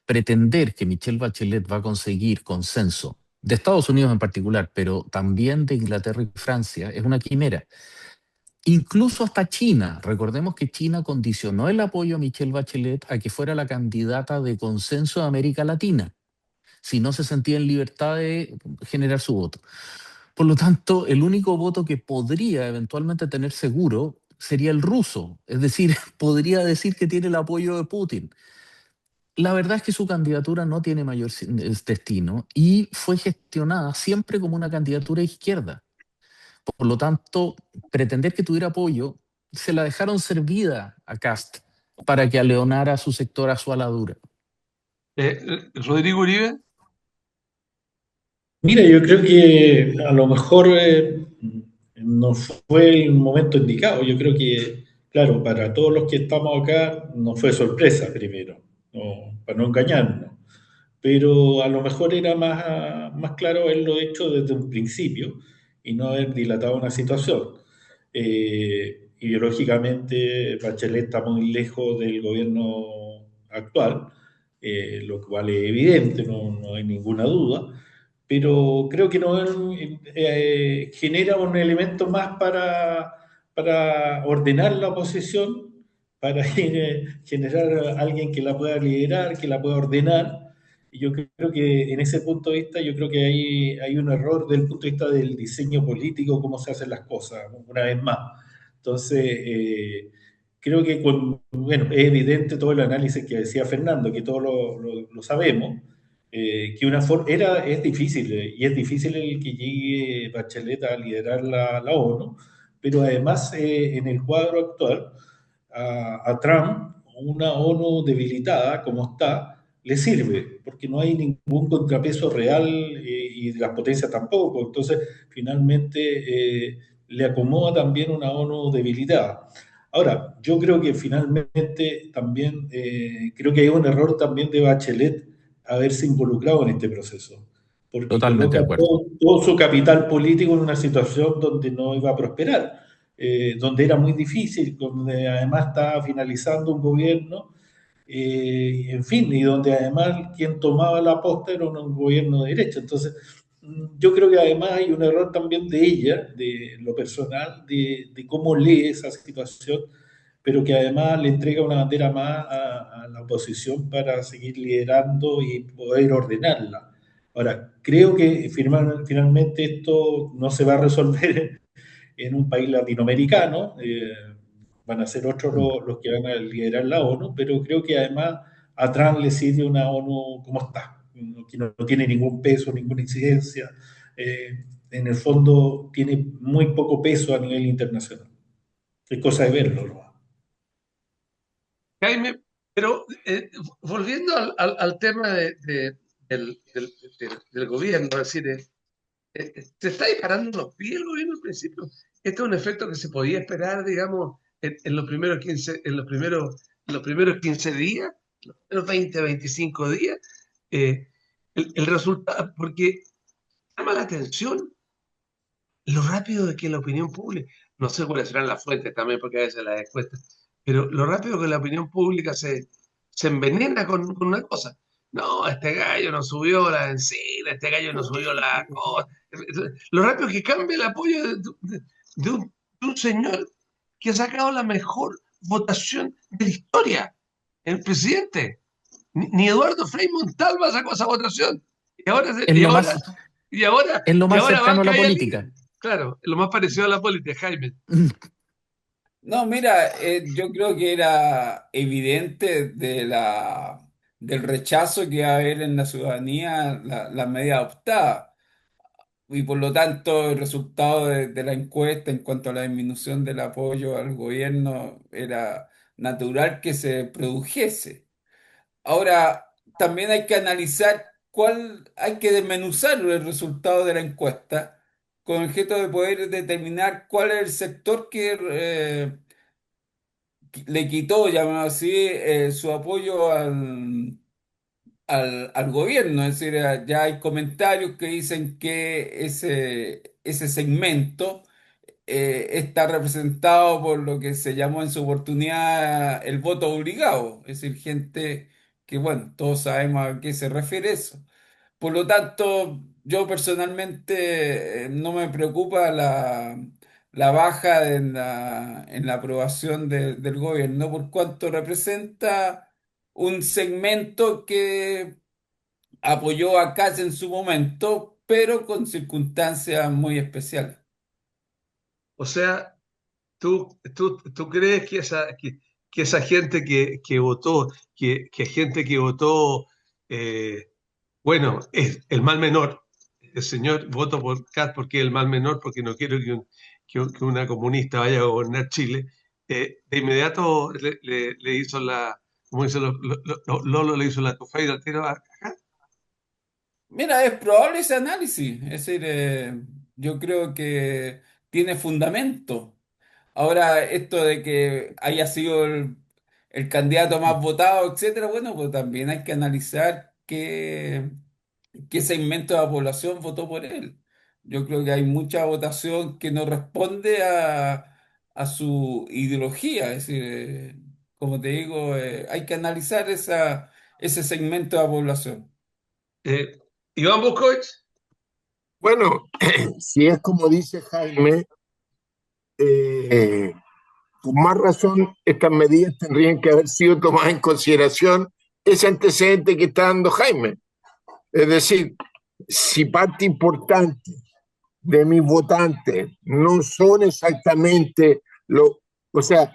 Pretender que Michelle Bachelet va a conseguir consenso de Estados Unidos en particular, pero también de Inglaterra y Francia, es una quimera. Incluso hasta China. Recordemos que China condicionó el apoyo a Michelle Bachelet a que fuera la candidata de consenso de América Latina, si no se sentía en libertad de generar su voto. Por lo tanto, el único voto que podría eventualmente tener seguro sería el ruso, es decir, podría decir que tiene el apoyo de Putin. La verdad es que su candidatura no tiene mayor destino y fue gestionada siempre como una candidatura de izquierda. Por lo tanto, pretender que tuviera apoyo, se la dejaron servida a Cast para que aleonara a su sector a su aladura. Rodrigo Uribe, Mira, yo creo que a lo mejor no fue el momento indicado. Yo creo que, claro, para todos los que estamos acá no fue sorpresa primero, para no engañarnos. Pero a lo mejor era más claro haberlo hecho desde un principio y no haber dilatado una situación. ideológicamente Bachelet está muy lejos del gobierno actual, lo cual es evidente, no hay ninguna duda, pero creo que no genera un elemento más para ordenar la oposición, para generar a alguien que la pueda liderar, que la pueda ordenar. Y yo creo que en ese punto de vista, yo creo que hay un error del punto de vista del diseño político, cómo se hacen las cosas, una vez más. Entonces, creo que bueno, es evidente todo el análisis que decía Fernando, que todos lo sabemos, que es difícil, y es difícil el que llegue Bachelet a liderar la ONU, pero además en el cuadro actual, a Trump, una ONU debilitada como está, le sirve, porque no hay ningún contrapeso real y las potencias tampoco. Entonces, finalmente, le acomoda también una ONU debilitada. Ahora, yo creo que finalmente también, creo que hay un error también de Bachelet haberse involucrado en este proceso, porque Totalmente coloca de acuerdo. todo su capital político en una situación donde no iba a prosperar, donde era muy difícil, donde además estaba finalizando un gobierno, en fin, y donde además quien tomaba la posta era un gobierno de derecha. Entonces, yo creo que además hay un error también de ella, de lo personal, de cómo lee esa situación, pero que además le entrega una bandera más a la oposición para seguir liderando y poder ordenarla. Ahora, creo que finalmente esto no se va a resolver en un país latinoamericano, van a ser otros Mm. los que van a liderar la ONU, pero creo que además a Trump le sirve una ONU como está, que no tiene ningún peso, ninguna incidencia, en el fondo tiene muy poco peso a nivel internacional. Es cosa de verlo, ¿no? Jaime, pero volviendo al tema del gobierno, es decir, se está disparando los pies el gobierno al principio. Este es un efecto que se podía esperar, digamos, en los primeros 15, en los primeros 15 días, los 20, 25 días. El resultado, porque llama la atención lo rápido de que la opinión pública, no sé cuáles serán las fuentes también, porque a veces las encuestas, pero lo rápido que la opinión pública se envenena con una cosa. No, este gallo no subió la encina, este gallo no subió la cosa. Lo rápido que cambia el apoyo de un señor que ha sacado la mejor votación de la historia, el presidente. Ni Eduardo Frei Montalva sacó esa votación. Y ahora, Es y lo ahora, más, y ahora, es lo y más ahora va cercano a a la caer. política. Claro, lo más parecido a la política, Jaime. No, mira, yo creo que era evidente del rechazo que iba a haber en la ciudadanía la medida adoptada. Y por lo tanto, el resultado de la encuesta en cuanto a la disminución del apoyo al gobierno era natural que se produjese. Ahora, también hay que analizar hay que desmenuzar el resultado de la encuesta con el objeto de poder determinar cuál es el sector que le quitó, llamado así, su apoyo al gobierno. Es decir, ya hay comentarios que dicen que ese segmento está representado por lo que se llamó en su oportunidad el voto obligado. Es decir, gente que, bueno, todos sabemos a qué se refiere eso. Por lo tanto, yo personalmente no me preocupa la baja en la aprobación del gobierno, por cuanto representa un segmento que apoyó a Kast en su momento, pero con circunstancias muy especiales. O sea, tú crees que esa gente que votó, gente que votó, eh, bueno, es el mal menor. El señor voto por Cat porque es el mal menor, porque no quiero que una comunista vaya a gobernar Chile. De inmediato le hizo como dicen Lolo, le hizo la tufeira al tiro a Kast. Mira, es probable ese análisis, es decir, yo creo que tiene fundamento. Ahora, esto de que haya sido el candidato más votado, etcétera, bueno, pues también hay que analizar qué segmento de la población votó por él. Yo creo que hay mucha votación que no responde a su ideología. Es decir, como te digo, hay que analizar ese segmento de la población. Eh, Iván Buskovich, Bueno, si es como dice Jaime, eh, con más razón estas medidas tendrían que haber sido tomadas en consideración ese antecedente que está dando Jaime. Es decir, si parte importante de mis votantes no son exactamente o sea,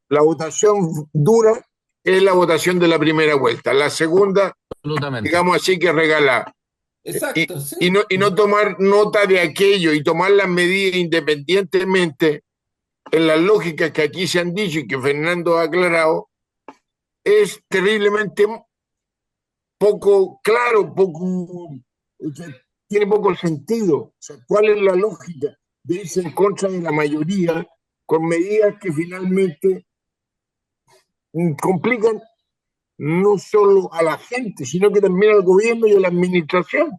la votación dura es la votación de la primera vuelta. La segunda, Absolutamente. digamos así, que regala. Exacto, sí. Y no tomar nota de aquello y tomar las medidas independientemente en las lógicas que aquí se han dicho y que Fernando ha aclarado, es terriblemente poco claro, tiene poco sentido. O sea, ¿cuál es la lógica de irse en contra de la mayoría con medidas que finalmente complican no solo a la gente, sino que también al gobierno y a la administración?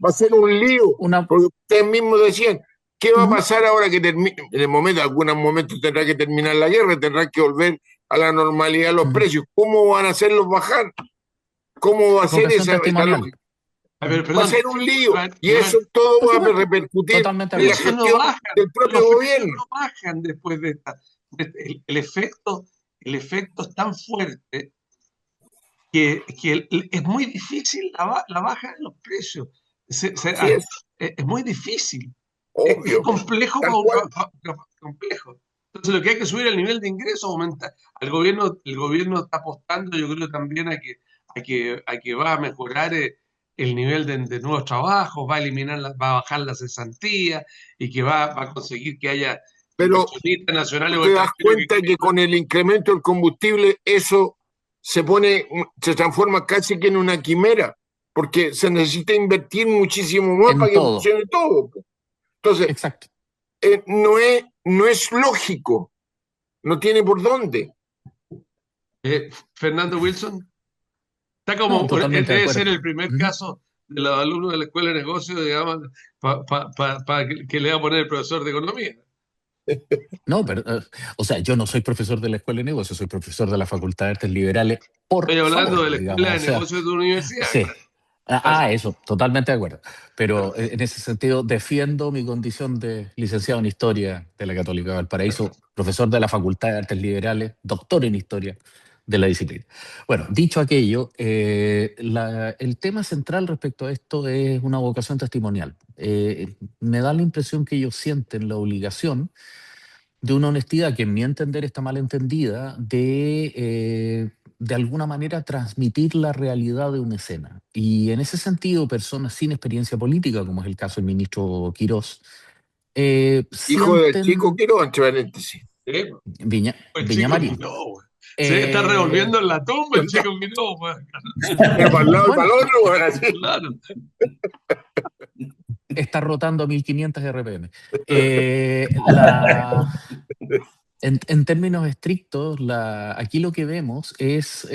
Va a ser un lío, Una, porque ustedes mismos decían, ¿qué va a Ujú. pasar ahora que termine? En el momento, algunos momentos tendrá que terminar la guerra, tendrá que volver a la normalidad los Ujú. precios. ¿Cómo van a hacerlos bajar? ¿Cómo va a ser Vocación esa testimonial. lógica? a ver, Va a perdón, ser un lío y eso Iván, todo Por va a supuesto, repercutir totalmente de en la acuerdo. precios no gestión bajan, del propio los precios gobierno. no bajan después de esta. El efecto es tan fuerte que es muy difícil la baja de los precios. Así es, Es muy difícil. Es obvio, complejo, tal cual. complejo. Entonces lo que hay que subir el nivel de ingreso, aumenta. El gobierno está apostando, yo creo también a que va a mejorar el nivel de nuevos trabajos, va a eliminar, va a bajar la cesantía y que va a conseguir que haya Pero inversionistas nacionales o te das extranjeros que cuenta quieran. que con el incremento del combustible eso se transforma casi que en una quimera, porque se necesita invertir muchísimo más En para que todo. funcione todo. Entonces, Exacto. no es lógico, no tiene por dónde. Fernando Wilson. Está No, como, totalmente de debe ser acuerdo. el primer Ujú. caso de los alumnos de la escuela de negocios, digamos, que le va a poner el profesor de economía. No, pero, o sea, yo no soy profesor de la Escuela de Negocios, soy profesor de la Facultad de Artes Liberales, Estoy por hablando de favor, la escuela digamos, o de sea, negocios de una universidad, sí. claro. Claro, Eso, totalmente de acuerdo. Pero claro, en ese sentido defiendo mi condición de licenciado en Historia de la Católica de claro. Valparaíso, profesor de la Facultad de Artes Liberales, doctor en Historia de la disciplina. Bueno, dicho aquello, el tema central respecto a esto es una vocación testimonial. Me da la impresión que ellos sienten la obligación de una honestidad que en mi entender está mal entendida, de alguna manera transmitir la realidad de una escena. Y en ese sentido, personas sin experiencia política, como es el caso del ministro Quirós, Hijo del chico sienten Quiero, entre paréntesis. Sí, el Viña chico Marín. Quiró, güey. Se está Eh, revolviendo en la tumba el chico Quiró, güey. Pero para el lado y para bueno, el otro, bueno, así. Claro. está rotando a 1500 RPM. Eh, la, en términos estrictos, aquí lo que vemos es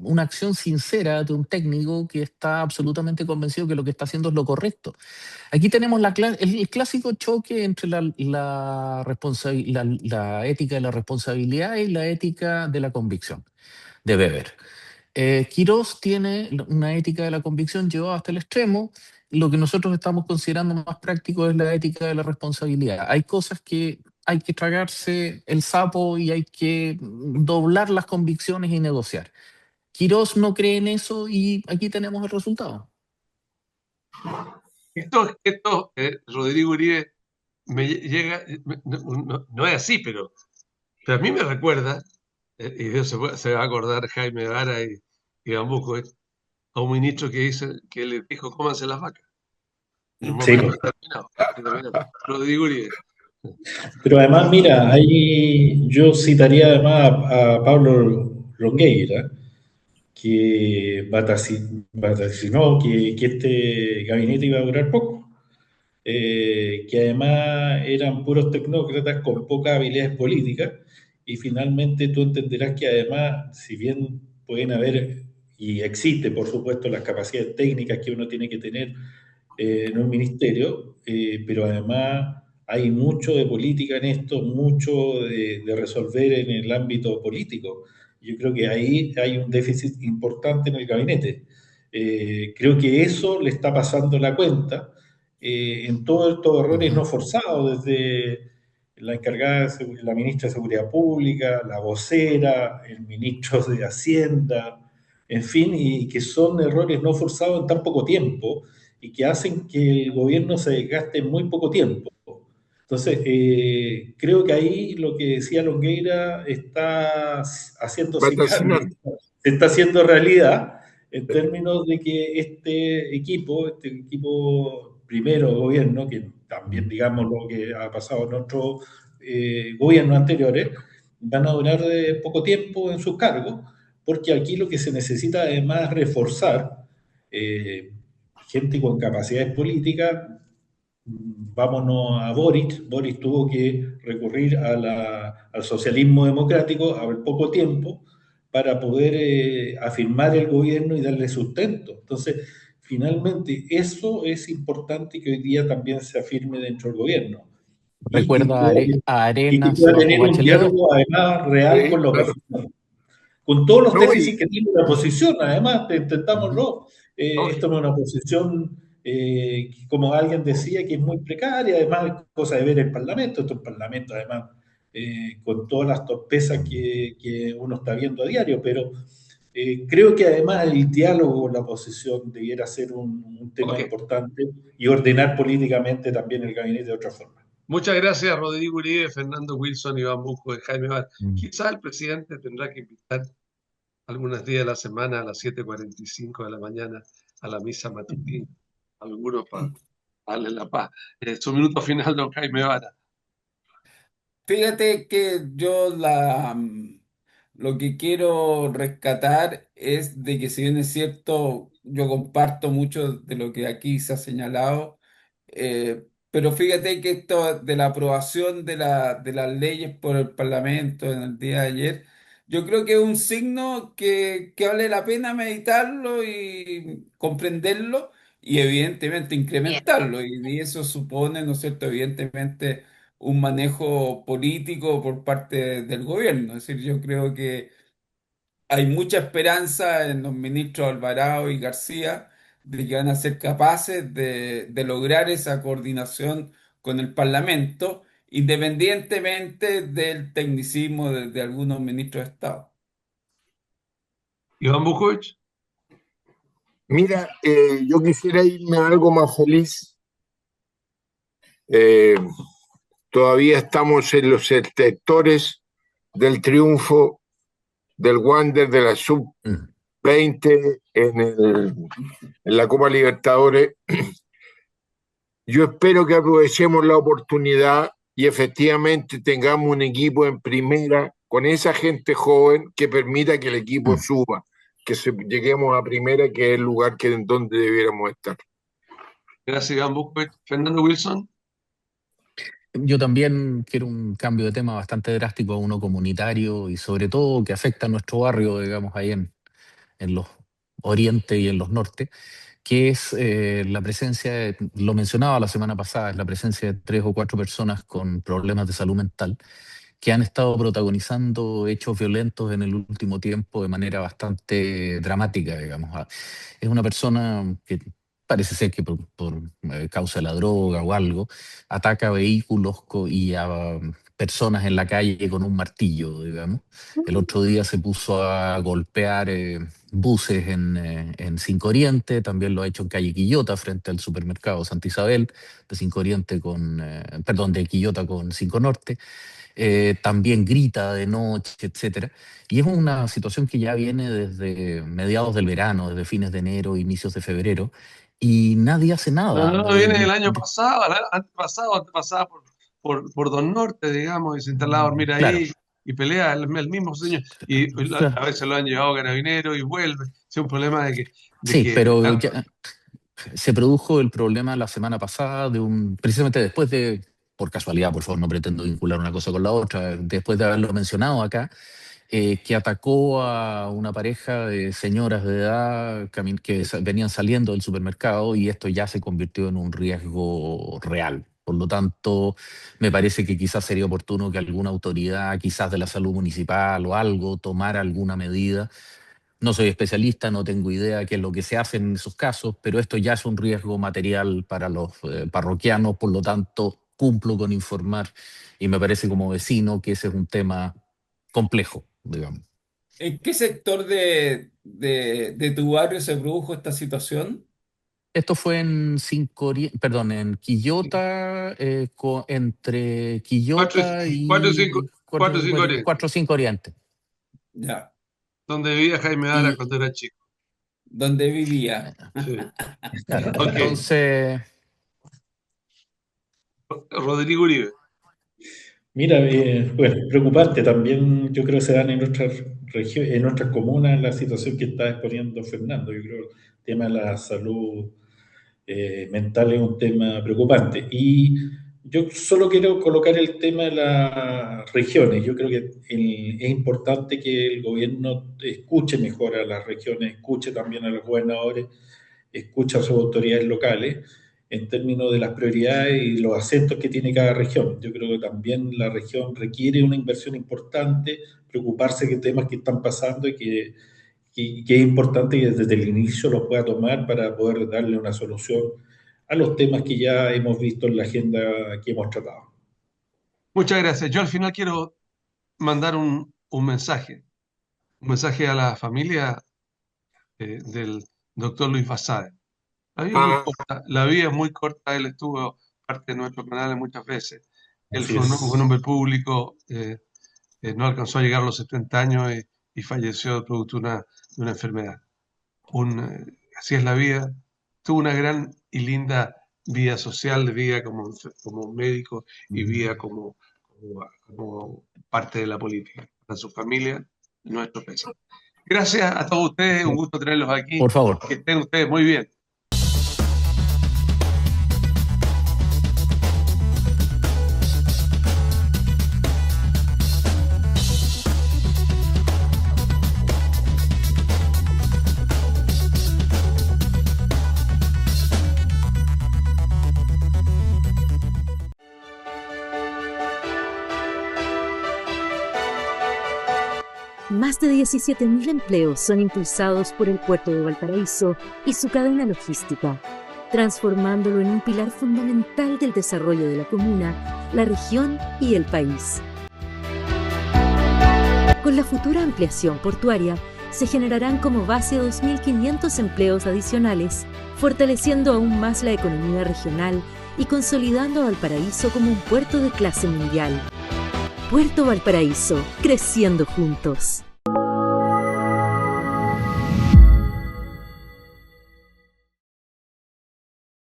una acción sincera de un técnico que está absolutamente convencido que lo que está haciendo es lo correcto. Aquí tenemos el clásico choque entre la ética de la responsabilidad y la ética de la convicción de Weber. Quirós tiene una ética de la convicción llevada hasta el extremo. Lo que nosotros estamos considerando más práctico es la ética de la responsabilidad. Hay cosas que hay que tragarse el sapo y hay que doblar las convicciones y negociar. Quirós no cree en eso y aquí tenemos el resultado. Rodrigo Uribe me llega, no es así, pero a mí me recuerda, y Dios se va a acordar Jaime Vara y Bambuco, a un ministro que le dijo, cómanse las vacas, en un Sí, momento determinado. Rodrigo Uribe. pero además, mira, ahí yo citaría además a Pablo Longueira, que vaticinó que este gabinete iba a durar poco, que además eran puros tecnócratas con pocas habilidades políticas, y finalmente tú entenderás que además, si bien pueden haber, y existe por supuesto las capacidades técnicas que uno tiene que tener en un ministerio, pero además hay mucho de política en esto, mucho de resolver en el ámbito político. Yo creo que ahí hay un déficit importante en el gabinete. Creo que eso le está pasando la cuenta en todos estos errores no forzados, desde la encargada, la ministra de Seguridad Pública, la vocera, el ministro de Hacienda, en fin, y que son errores no forzados en tan poco tiempo y que hacen que el gobierno se desgaste en muy poco tiempo. Entonces, creo que ahí lo que decía Longueira está haciéndose carne, Vatacinando. se está haciendo realidad en términos de que este equipo primero de gobierno, que también digamos lo que ha pasado en otros gobiernos anteriores, van a durar poco tiempo en sus cargos, porque aquí lo que se necesita además es reforzar eh, gente con capacidades políticas. Vámonos a Boric. Boric tuvo que recurrir al socialismo democrático al poco tiempo para poder afirmar el gobierno y darle sustento. Entonces, finalmente, eso es importante que hoy día también se afirme dentro del gobierno Recuerda a y que Arenas pueda bajo tener un Bachelet. diálogo además real Sí, con la claro. oposición con todos los No, déficits que tiene la oposición, además, intentámoslo. Esto lógico. no es una oposición, como alguien decía, que es muy precaria, además es cosa de ver el Parlamento, esto es un Parlamento, además, con todas las torpezas que uno está viendo a diario, pero creo que además el diálogo con la oposición debiera ser un tema Ok. importante y ordenar políticamente también el gabinete de otra forma. Muchas gracias, Rodrigo Uribe, Fernando Wilson, Iván Busco y Jaime Bar. Mm. Quizá el presidente tendrá que invitar algunos días de la semana a las 7:45 de la mañana a la misa matutina, algunos para darle la paz. Su minuto final, don Jaime Vara. Fíjate que lo que quiero rescatar es de que si bien es cierto, yo comparto mucho de lo que aquí se ha señalado, pero fíjate que esto de la aprobación de las leyes por el Parlamento en el día de ayer, yo creo que es un signo que vale la pena meditarlo y comprenderlo y evidentemente incrementarlo. Y eso supone, ¿no es cierto?, evidentemente un manejo político por parte del gobierno. Es decir, yo creo que hay mucha esperanza en los ministros Alvarado y García de que van a ser capaces de lograr esa coordinación con el Parlamento, independientemente del tecnicismo de algunos ministros de Estado. Iván Buscovich. Mira, yo quisiera irme a algo más feliz. Eh, Todavía estamos en los sectores del triunfo del Wander de la Sub-20 en la Copa Libertadores. Yo espero que aprovechemos la oportunidad y efectivamente tengamos un equipo en primera con esa gente joven que permita que el equipo suba, que lleguemos a primera, que es el lugar en donde debiéramos estar. Gracias, Iván Buscovich. Fernando Wilson. Yo también quiero un cambio de tema bastante drástico a uno comunitario y sobre todo que afecta a nuestro barrio, digamos, ahí en los oriente y en los norte, que es la presencia, lo mencionaba la semana pasada, es la presencia de 3 o 4 personas con problemas de salud mental que han estado protagonizando hechos violentos en el último tiempo de manera bastante dramática, digamos. Es una persona que parece ser que por causa de la droga o algo, ataca vehículos y a personas en la calle con un martillo, digamos. El otro día se puso a golpear buses en Cinco Oriente, también lo ha hecho en calle Quillota, frente al supermercado Santa Isabel, de Cinco Oriente perdón, de Quillota con Cinco Norte. También grita de noche, etcétera. Y es una situación que ya viene desde mediados del verano, desde fines de enero, inicios de febrero, y nadie hace nada. No, viene del año pasado, antepasado por Don Norte, digamos, y se instalaba a dormir Claro, ahí y pelea el mismo señor. Y a veces lo han llevado carabineros y vuelve. Es un problema de sí, que pero ya se produjo el problema la semana pasada precisamente después de, por casualidad, por favor, no pretendo vincular una cosa con la otra, después de haberlo mencionado acá, que atacó a una pareja de señoras de edad que venían saliendo del supermercado y esto ya se convirtió en un riesgo real. Por lo tanto, me parece que quizás sería oportuno que alguna autoridad, quizás de la salud municipal o algo, tomara alguna medida. No soy especialista, no tengo idea qué es lo que se hace en esos casos, pero esto ya es un riesgo material para los parroquianos, por lo tanto, cumplo con informar y me parece como vecino que ese es un tema complejo, digamos. ¿En qué sector de tu barrio se produjo esta situación? Esto fue en en Quillota, entre 4 Quillota y 5, y 4 y 5 Oriente, 4 o 5 Oriente. Ya, donde vivía Jaime Ara Y cuando era chico. donde vivía. Sí. claro, Ok, entonces, Rodrigo Uribe. Mira, bueno, preocupante también, yo creo que se dan en nuestras regiones, en nuestras comunas la situación que está exponiendo Fernando. Yo creo que el tema de la salud mental es un tema preocupante. Y yo solo quiero colocar el tema de las regiones. Yo creo que es importante que el gobierno escuche mejor a las regiones, escuche también a los gobernadores, escuche a sus autoridades locales en términos de las prioridades y los acentos que tiene cada región. Yo creo que también la región requiere una inversión importante, preocuparse de temas que están pasando y que es importante que desde el inicio lo pueda tomar para poder darle una solución a los temas que ya hemos visto en la agenda que hemos tratado. Muchas gracias. Yo al final quiero mandar un mensaje a la familia del doctor Luis Basáez. La vida es muy Ah, corta, la vida es muy corta. Él estuvo parte de nuestro canal muchas veces. Él Así fue un es. hombre público, no alcanzó a llegar a los 70 años y falleció producto de una enfermedad. Así es la vida. Tuvo una gran y linda vida social, de vida como médico y vida como parte de la política. Para su familia, nuestro pésame. Gracias a todos ustedes, un gusto tenerlos aquí. por favor. Que estén ustedes muy bien. Más de 17.000 empleos son impulsados por el puerto de Valparaíso y su cadena logística, transformándolo en un pilar fundamental del desarrollo de la comuna, la región y el país. Con la futura ampliación portuaria, se generarán como base 2.500 empleos adicionales, fortaleciendo aún más la economía regional y consolidando a Valparaíso como un puerto de clase mundial. Puerto Valparaíso, creciendo juntos.